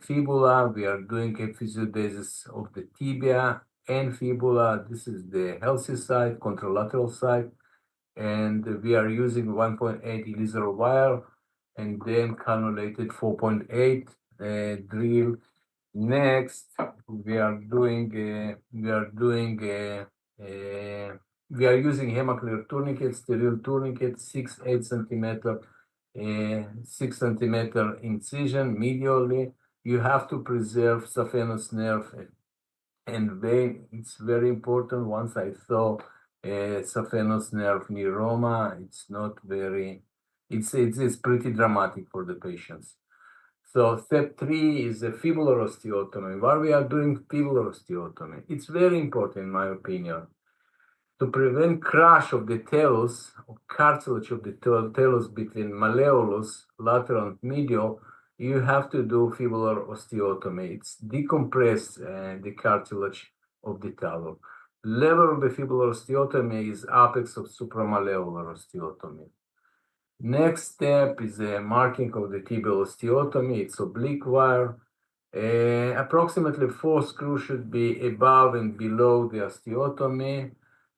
fibula. We are doing a physiodesis of the tibia and fibula. This is the healthy side, contralateral side. And we are using 1.8 ilisoral wire and then cannulated 4.8 drill. Next, we are using hemaclear tourniquet, sterile tourniquet, 6-8 centimeter, 6 centimeter incision medially. You have to preserve saphenous nerve and vein. It's very important. Once I saw saphenous nerve neuroma, it's not very. It's pretty dramatic for the patients. So step 3 is a fibular osteotomy. Why we are doing fibular osteotomy? It's very important, in my opinion, to prevent crash of the talus, or cartilage of the talus between malleolus, lateral and medial. You have to do fibular osteotomy. It's decompress the cartilage of the talus. Level of the fibular osteotomy is apex of supramalleolar osteotomy. Next step is a marking of the tibial osteotomy. It's oblique wire. Approximately 4 screws should be above and below the osteotomy.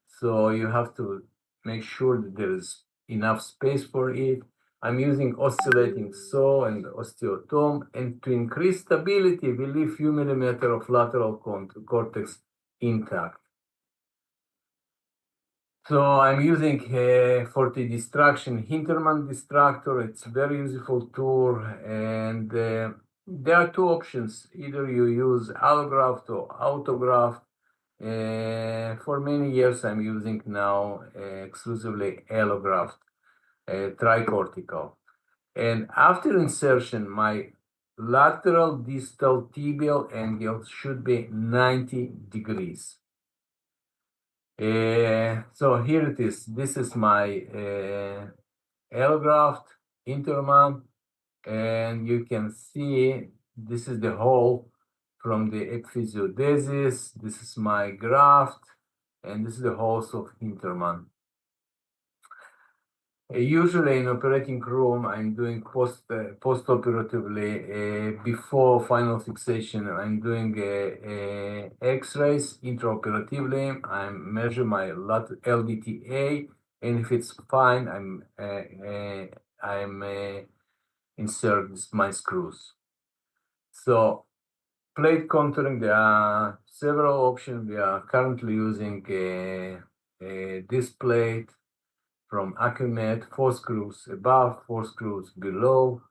So you have to make sure that there is enough space for it. I'm using oscillating saw and osteotome, and to increase stability, we leave few millimeter of lateral cortex intact. So I'm using for the distraction Hintermann distractor. It's a very useful tool, and there are two options. Either you use allograft or autograft. For many years, I'm using now exclusively allograft, tricortical. And after insertion, my lateral distal tibial angle should be 90 degrees. So here it is. This is my allograft Hintermann, and you can see this is the hole from the epiphysiodesis. This is my graft, and this is the holes of Hintermann. Usually in operating room, I'm doing post-operatively before final fixation. I'm doing X-rays intraoperatively. I measure my LDTA, and if it's fine, I'm insert my screws. So plate contouring, there are several options. We are currently using this plate from Acumet, 4 screws above, 4 screws below.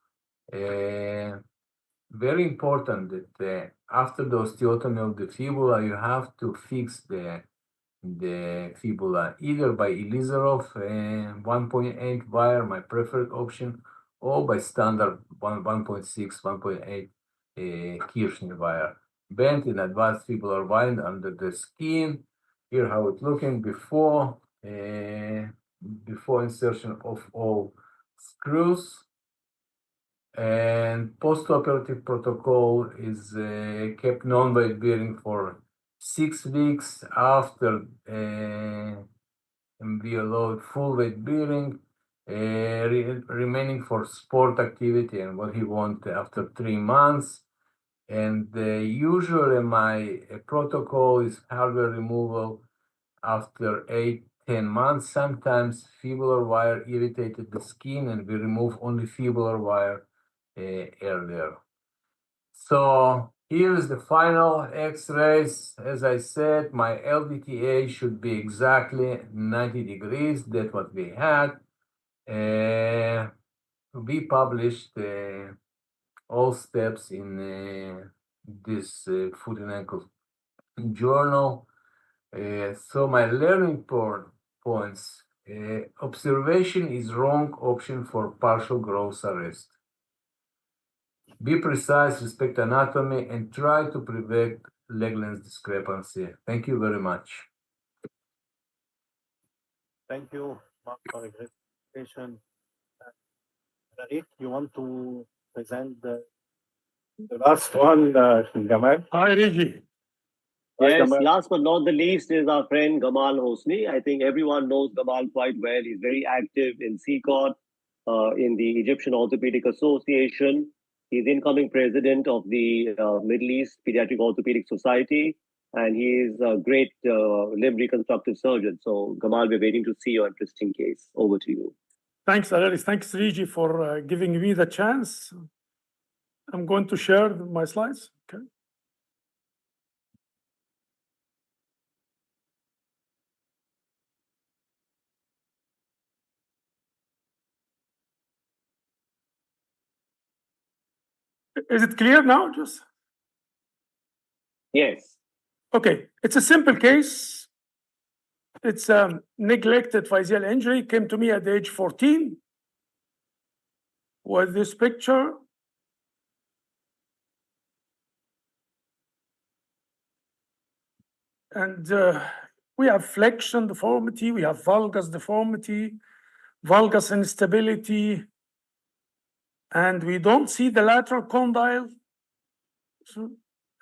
Very important that after the osteotomy of the fibula, you have to fix the fibula either by Ilizarov 1.8 wire, my preferred option, or by standard 1.6, 1.8 Kirchner wire. Bent in advanced fibular wind under the skin. Here how it's looking before insertion of all screws. And post-operative protocol is kept non-weight bearing for 6 weeks after we allow full weight bearing, remaining for sport activity and what he wants after 3 months. And usually my protocol is hardware removal after 8-10 months. Sometimes fibular wire irritated the skin, and we remove only fibular wire earlier. So here is the final X-rays. As I said, my LDTA should be exactly 90 degrees. That's what we had. We published all steps in this foot and ankle journal. So my learning points, observation is wrong option for partial growth arrest. Be precise, respect anatomy, and try to prevent leg length discrepancy. Thank you very much. Thank you, Mark, for the presentation. Alaric, you want to present the last one, Gamal? Hi, Reggie. Yes, Gamal. last but not the least is our friend Gamal Hosny. I think everyone knows Gamal quite well. He's very active in SICOT, in the Egyptian Orthopaedic Association. He's incoming president of the Middle East Pediatric Orthopedic Society, and he is a great limb reconstructive surgeon. So, Gamal, we're waiting to see your interesting case. Over to you. Thanks, Alaric. Thanks, Reggie, for giving me the chance. I'm going to share my slides. Okay. Is it clear now? Just Yes. okay. It's a simple case. It's a neglected physeal injury. Came to me at age 14 with this picture. And we have flexion deformity, we have valgus deformity, valgus instability, and we don't see the lateral condyle. So,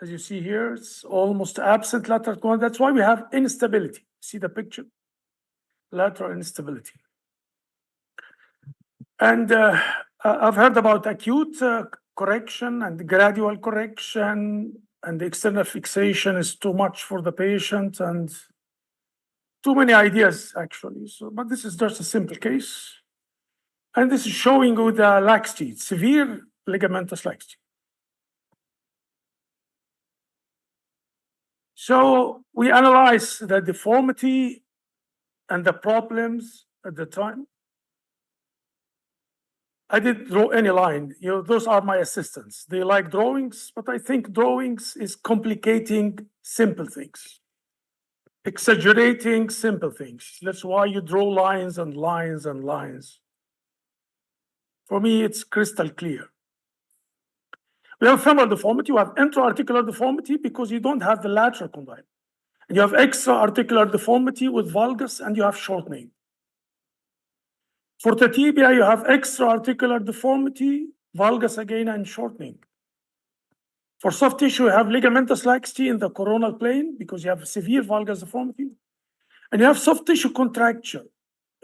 as you see here, it's almost absent lateral condyle. That's why we have instability. See the picture? Lateral instability. And I've heard about acute correction and gradual correction, and the external fixation is too much for the patient, and too many ideas actually. So, but this is just a simple case. And this is showing you the laxity, severe ligamentous laxity. So we analyze the deformity and the problems at the time. I didn't draw any line. Those are my assistants. They like drawings, but I think drawings is complicating simple things, exaggerating simple things. That's why you draw lines and lines and lines. For me, it's crystal clear. We have femoral deformity, you have intra-articular deformity because you don't have the lateral condyle. And you have extra-articular deformity with valgus and you have shortening. For the tibia, you have extra-articular deformity, valgus again, and shortening. For soft tissue, you have ligamentous laxity in the coronal plane because you have severe valgus deformity. And you have soft tissue contracture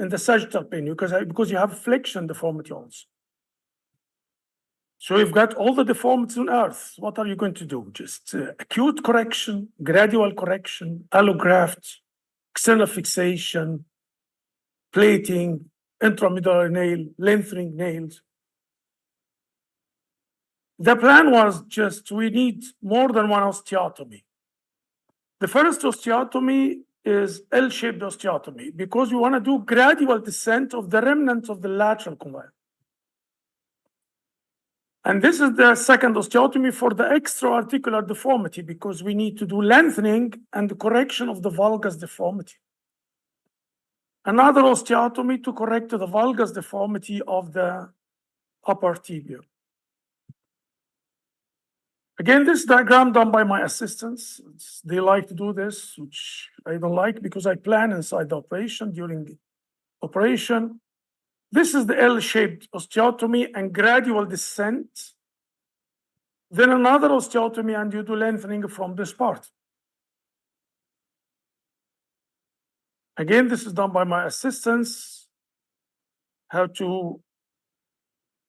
in the sagittal plane because you have flexion deformity also. So you've got all the deformities on earth. What are you going to do? Just acute correction, gradual correction, allograft, external fixation, plating, intramedullary nail, lengthening nails. The plan was just we need more than one osteotomy. The first osteotomy is L-shaped osteotomy because we want to do gradual descent of the remnants of the lateral condyle. And this is the second osteotomy for the extra-articular deformity because we need to do lengthening and the correction of the valgus deformity. Another osteotomy to correct the valgus deformity of the upper tibia. Again, this diagram done by my assistants. They like to do this, which I don't like because I plan inside the operation during the operation. This is the L-shaped osteotomy and gradual descent. Then another osteotomy and you do lengthening from this part. Again, this is done by my assistants. How to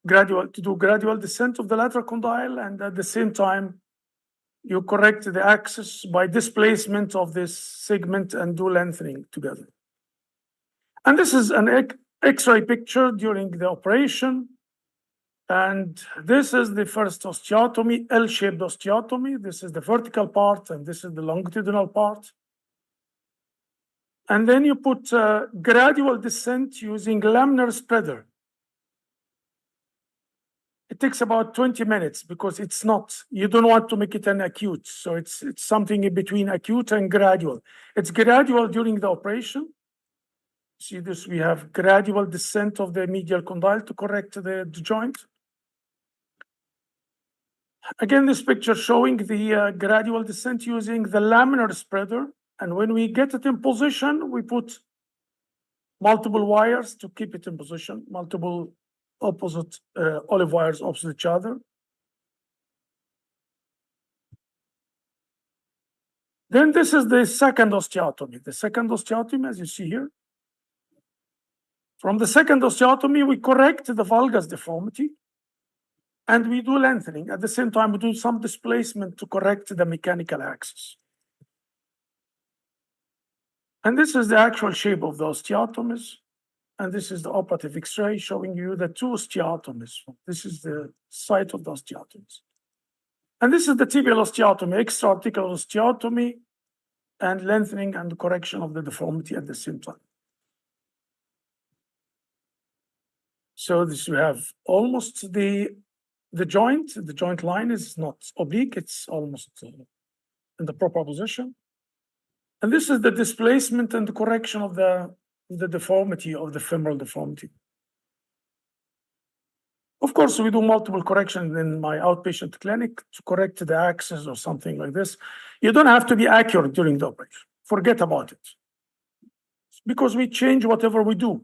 do gradual descent of the lateral condyle, and at the same time, you correct the axis by displacement of this segment and do lengthening together. And this is an X-ray picture during the operation. And this is the first osteotomy, L-shaped osteotomy. This is the vertical part, and this is the longitudinal part. And then you put gradual descent using laminar spreader. It takes about 20 minutes because it's not, you don't want to make it an acute. So it's something in between acute and gradual. It's gradual during the operation. See this, we have gradual descent of the medial condyle to correct the joint. Again, this picture showing the gradual descent using the laminar spreader. And when we get it in position, we put multiple wires to keep it in position, multiple opposite olive wires opposite each other. Then this is the second osteotomy. The second osteotomy, as you see here. From the second osteotomy, we correct the valgus deformity and we do lengthening. At the same time, we do some displacement to correct the mechanical axis. And this is the actual shape of the osteotomies. And this is the operative X-ray showing you the two osteotomies. This is the site of the osteotomies. And this is the tibial osteotomy, extra-articular osteotomy, and lengthening and correction of the deformity at the same time. So this we have almost the joint line is not oblique, it's almost in the proper position. And this is the displacement and the correction of the deformity of the femoral deformity. Of course, we do multiple corrections in my outpatient clinic to correct the axis or something like this. You don't have to be accurate during the operation. Forget about it. Because we change whatever we do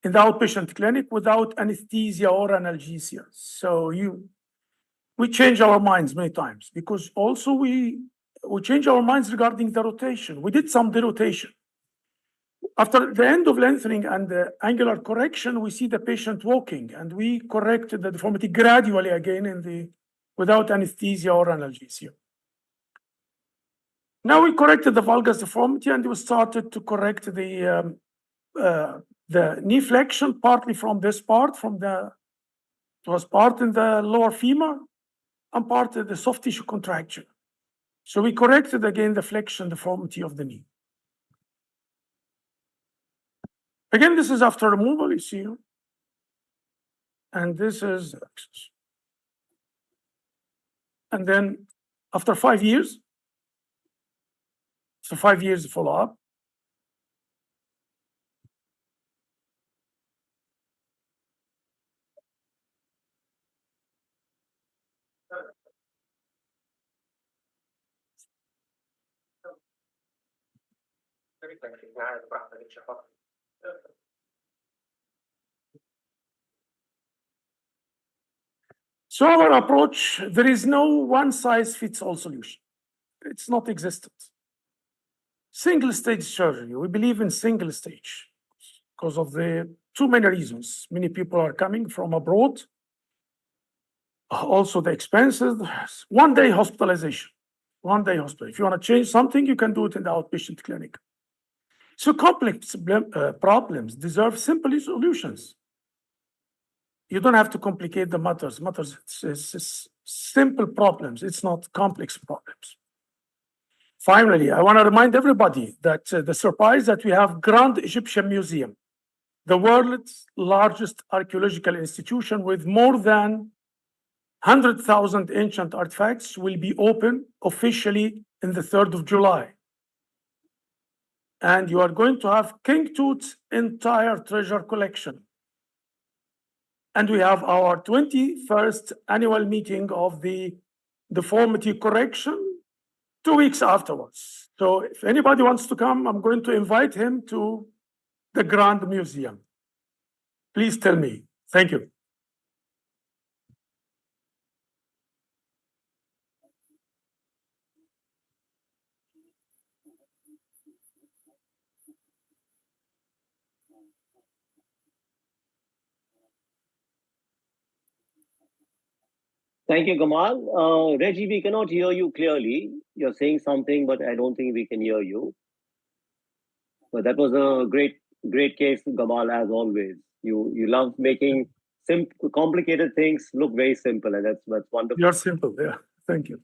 in the outpatient clinic without anesthesia or analgesia. So we change our minds many times because also we change our minds regarding the rotation. We did some derotation. after the end of lengthening and the angular correction, we see the patient walking, and we corrected the deformity gradually again without anesthesia or analgesia. Now we corrected the valgus deformity, and we started to correct the knee flexion, partly from this part, it was part in the lower femur and part of the soft tissue contracture. So we corrected again the flexion deformity of the knee. Again, this is after removal, you see. And this is, and then after 5 years, so 5 years follow-up. So our approach, there is no one-size-fits-all solution. It's not existent. Single-stage surgery, we believe in single-stage because of the too many reasons. Many people are coming from abroad. Also the expenses, one-day hospitalization. One-day hospital. If you want to change something, you can do it in the outpatient clinic. So complex problems deserve simple solutions. You don't have to complicate the matters. It's simple problems. It's not complex problems. Finally, I want to remind everybody that the surprise that we have Grand Egyptian Museum, the world's largest archaeological institution with more than 100,000 ancient artifacts, will be open officially in the 3rd of July. And you are going to have King Tut's entire treasure collection. And we have our 21st annual meeting of the deformity correction 2 weeks afterwards. So if anybody wants to come, I'm going to invite him to the Grand Museum. Please tell me. Thank you. Thank you, Gamal. Reggie, we cannot hear you clearly. You're saying something, but I don't think we can hear you. But that was a great case, Gamal, as always. You love making complicated things look very simple, and that's wonderful. You're simple, yeah. Thank you.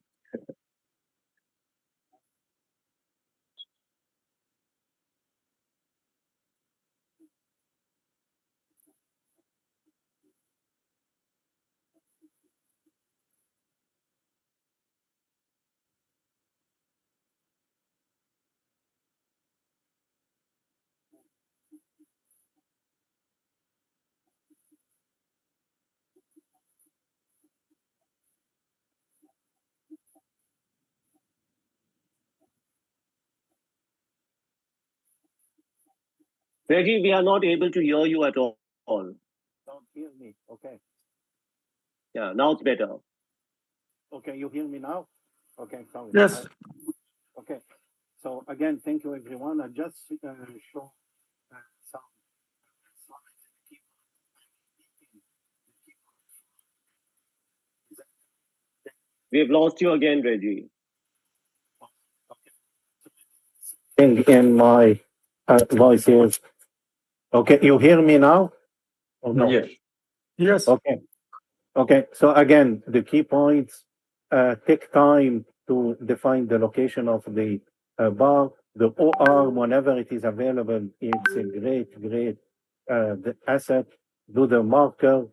Reggie, we are not able to hear you at all. Don't hear me. Okay. Yeah, now it's better. Okay, you hear me now? Okay, sorry. Yes. Okay. So again, thank you, everyone. I just show some slides. We've lost you again, Reggie. In my voice here. Okay, you hear me now? Or no? Yes. Yes. Okay. Okay. So again, the key points take time to define the location of the bar. The OR, whenever it is available, it's a great the asset. Do the marker,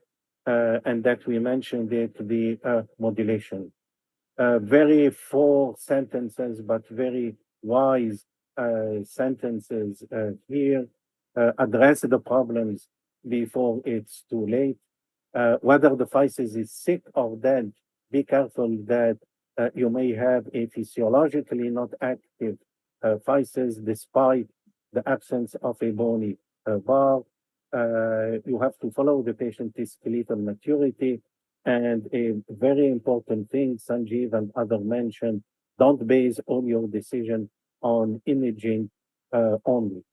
and that we mentioned it, the modulation. Very 4 sentences, but very wise sentences here. Address the problems before it's too late. Whether the physis is sick or dead, be careful that you may have a physiologically not active physis despite the absence of a bony bar. You have to follow the patient's skeletal maturity. And a very important thing, Sanjeev and others mentioned, don't base all your decision on imaging only.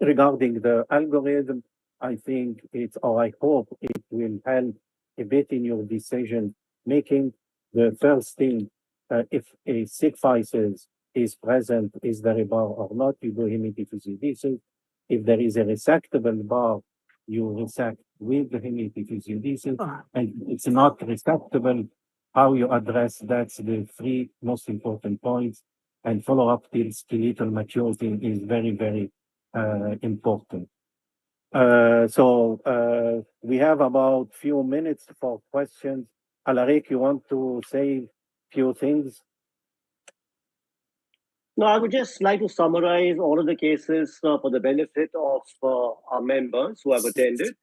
Regarding the algorithm, I think it's, or I hope it will help a bit in your decision making. The first thing, if a sick physis is present, is there a bar or not, you do hemiphyseal. If there is a resectable bar, you resect with the hemiphyseal, and it's not resectable, how you address that's the three most important points. And follow up till skeletal maturity is very, very important. We have about few minutes for questions. Alaric, you want to say few things? No, I would just like to summarize all of the cases for the benefit of our members who have attended.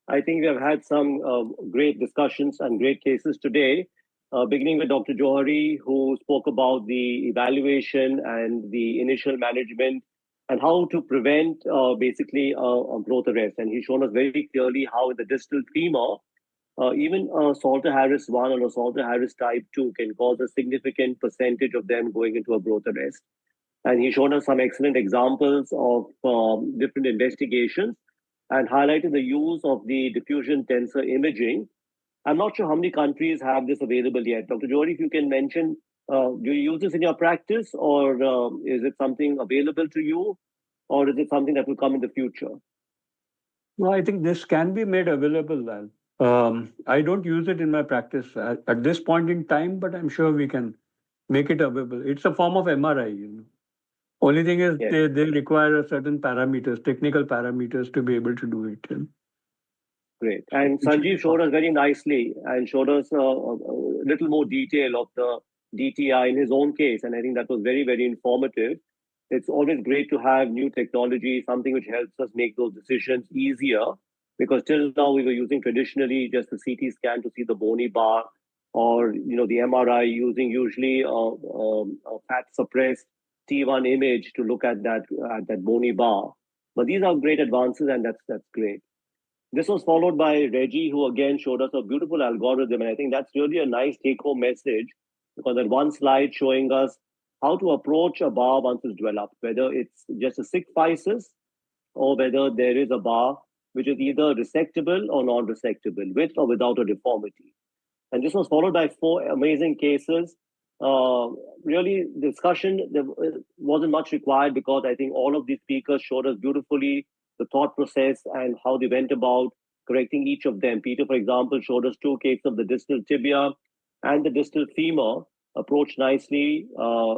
I think we have had some great discussions and great cases today, beginning with Dr. Johari, who spoke about the evaluation and the initial management and how to prevent basically a growth arrest. And he's shown us very clearly how in the distal femur, even Salter-Harris 1 or a Salter-Harris type 2 can cause a significant percentage of them going into a growth arrest. And he's shown us some excellent examples of different investigations and highlighted the use of the diffusion tensor imaging. I'm not sure how many countries have this available yet. Dr. Johari, if you can mention, do you use this in your practice, or is it something available to you, or is it something that will come in the future? No, I think this can be made available, Lal. I don't use it in my practice at this point in time, but I'm sure we can make it available. It's a form of MRI, you know. Only thing is Yes. they require a certain parameters, technical parameters to be able to do it. You know? Great. And Sanjeev showed us very nicely and showed us a little more detail of the DTI in his own case. And I think that was very, very informative. It's always great to have new technology, something which helps us make those decisions easier, because till now we were using traditionally just the CT scan to see the bony bar, or the MRI using usually a fat suppressed T1 image to look at that bony bar. But these are great advances, and that's great. This was followed by Reggie, who again showed us a beautiful algorithm. And I think that's really a nice take-home message, because that one slide showing us how to approach a bar once it's developed, whether it's just a sick physis or whether there is a bar which is either resectable or non-resectable, with or without a deformity. And this was followed by 4 amazing cases. Really, discussion there wasn't much required, because I think all of these speakers showed us beautifully the thought process and how they went about correcting each of them. Peter, for example, showed us 2 cases of the distal tibia and the distal femur, approached nicely,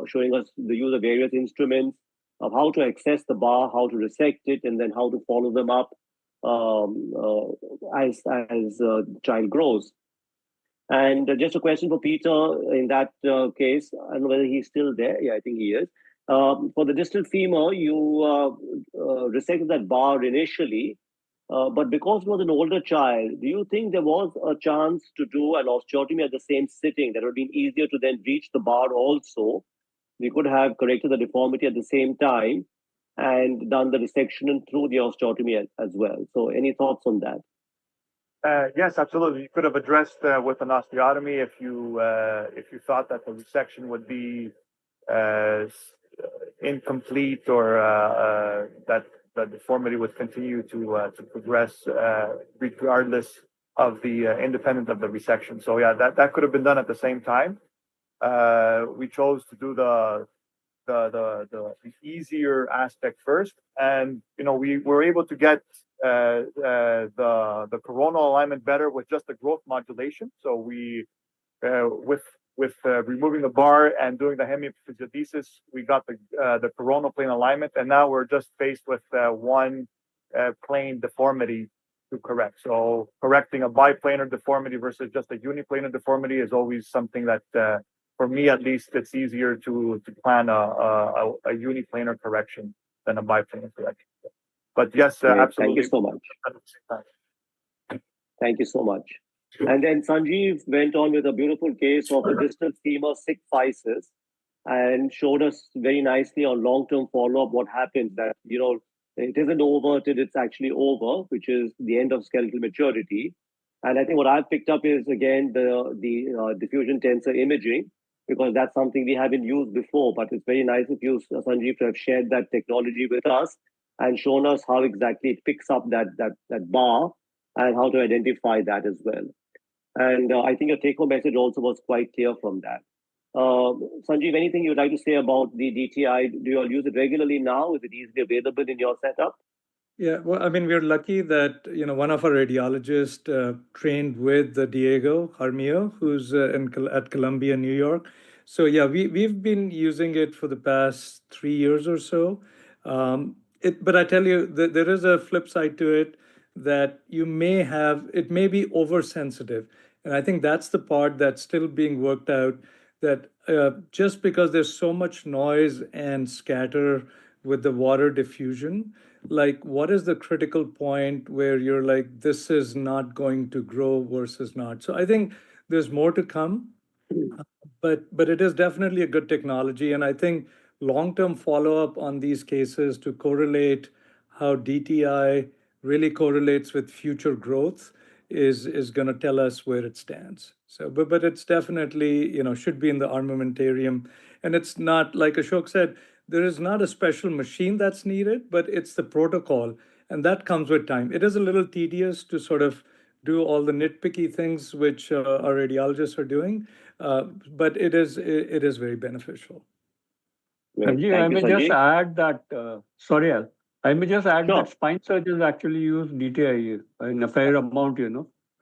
showing us the use of various instruments, of how to access the bar, how to resect it, and then how to follow them up as the child grows. And just a question for Peter in that case. I don't know whether he's still there. Yeah, I think he is. For the distal femur, you resected that bar initially, but because it was an older child, do you think there was a chance to do an osteotomy at the same sitting that would have been easier to then reach the bar also? We could have corrected the deformity at the same time and done the resection through the osteotomy as well. So any thoughts on that? Yes, absolutely. You could have addressed with an osteotomy if you thought that the resection would be incomplete, or that the deformity would continue to progress regardless of the independent of the resection. So yeah, that could have been done at the same time. We chose to do the easier aspect first, and we were able to get the coronal alignment better with just the growth modulation. So we with removing the bar and doing the hemiphyseal, we got the coronal plane alignment, and now we're just faced with one plane deformity to correct. So correcting a biplanar deformity versus just a uniplanar deformity is always something that for me at least, it's easier to plan a uniplanar correction than a biplanar correction. But yes, absolutely. Thank you so much. Thank you so much. And then Sanjeev went on with a beautiful case of a distal femur sick physis and showed us very nicely on long-term follow-up what happens, that it isn't over till it's actually over, which is the end of skeletal maturity. And I think what I've picked up is again the diffusion tensor imaging, because that's something we haven't used before. But it's very nice of you, Sanjeev, to have shared that technology with us. and shown us how exactly it picks up that bar and how to identify that as well. And I think your take-home message also was quite clear from that. Sanjeev, anything you'd like to say about the DTI? Do you all use it regularly now? Is it easily available in your setup? Yeah, well, I mean, we're lucky that, one of our radiologists trained with Diego Jaramillo, who's at Columbia, New York. So yeah, we've been using it for the past 3 years or so. But I tell you, there is a flip side to it that it may be oversensitive. And I think that's the part that's still being worked out, that just because there's so much noise and scatter with the water diffusion, like what is the critical point where you're like, this is not going to grow versus not? So I think there's more to come, but it is definitely a good technology. And I think long-term follow-up on these cases to correlate how DTI really correlates with future growth is going to tell us where it stands. So, but it's definitely, should be in the armamentarium. And it's not, like Ashok said, there is not a special machine that's needed, but it's the protocol. And that comes with time. It is a little tedious to sort of do all the nitpicky things which our radiologists are doing, but it is very beneficial. Sanjeev, I may just add that, sorry, Al, I may just add that spine surgeons actually use DTI in a fair amount,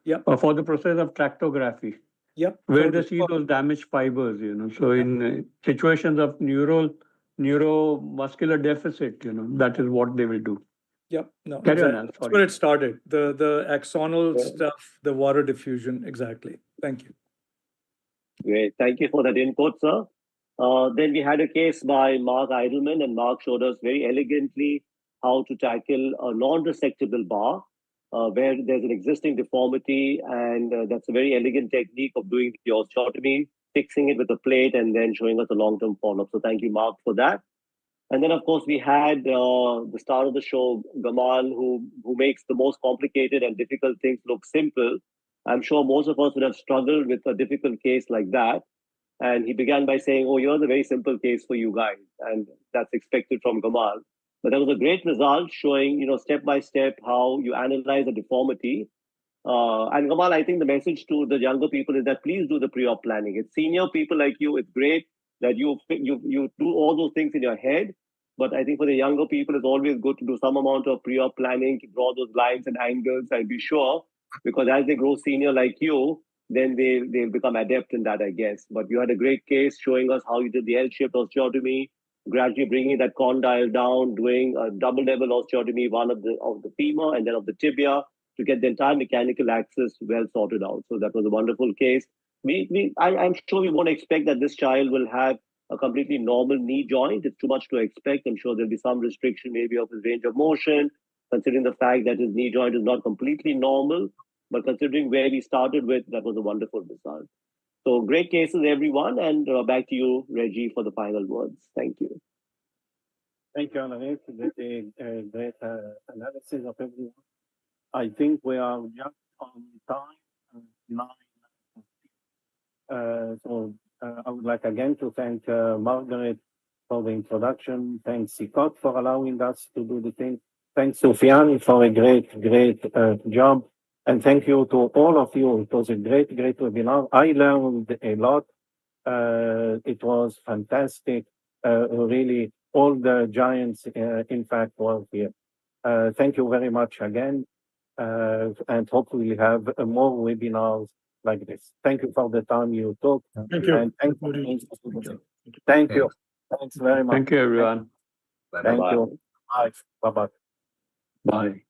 Yep. For the process of tractography. Yep. Where they see those damaged fibers, So in situations of neuromuscular deficit, that is what they will do. Yep. No, Carry exactly. on, That's where it started. The axonal stuff, the water diffusion. Exactly. Thank you. Great. Thank you for that input, sir. Then we had a case by Mark Eidelman, and Mark showed us very elegantly how to tackle a non-resectable bar where there's an existing deformity, and that's a very elegant technique of doing the osteotomy, fixing it with a plate, and then showing us a long-term follow-up. So thank you, Mark, for that. And then, of course, we had the star of the show, Gamal, who makes the most complicated and difficult things look simple. I'm sure most of us would have struggled with a difficult case like that. And he began by saying, oh, you're the very simple case for you guys. And that's expected from Gamal. But that was a great result showing, step by step how you analyze a deformity. And Gamal, I think the message to the younger people is that please do the pre-op planning. It's senior people like you, it's great that you do all those things in your head. But I think for the younger people, it's always good to do some amount of pre-op planning, to draw those lines and angles and be sure, because as they grow senior like you, then they'll become adept in that, I guess. But you had a great case showing us how you did the L-shaped osteotomy, gradually bringing that condyle down, doing a double-level osteotomy, one of the femur and then of the tibia, to get the entire mechanical axis well sorted out. So that was a wonderful case. I'm sure we won't expect that this child will have a completely normal knee joint. It's too much to expect. I'm sure there'll be some restriction maybe of his range of motion, considering the fact that his knee joint is not completely normal. But considering where we started with, that was a wonderful result. So great cases, everyone. And back to you, Reggie, for the final words. Thank you. Thank you, Alaric. Great analysis of everyone. I think we are just on time, 9. So I would like again to thank Margaret for the introduction. Thanks, SICOT, for allowing us to do the thing. Thanks, Sufyan, for a great job. And thank you to all of you. It was a great webinar. I learned a lot. It was fantastic. Really, all the giants, in fact, were here. Thank you very much again. And hopefully we have more webinars like this. Thank you for the time you took. Thank you. And thank you. Thanks very much. Thank you, everyone. Thank you. Bye. Bye-bye. Bye.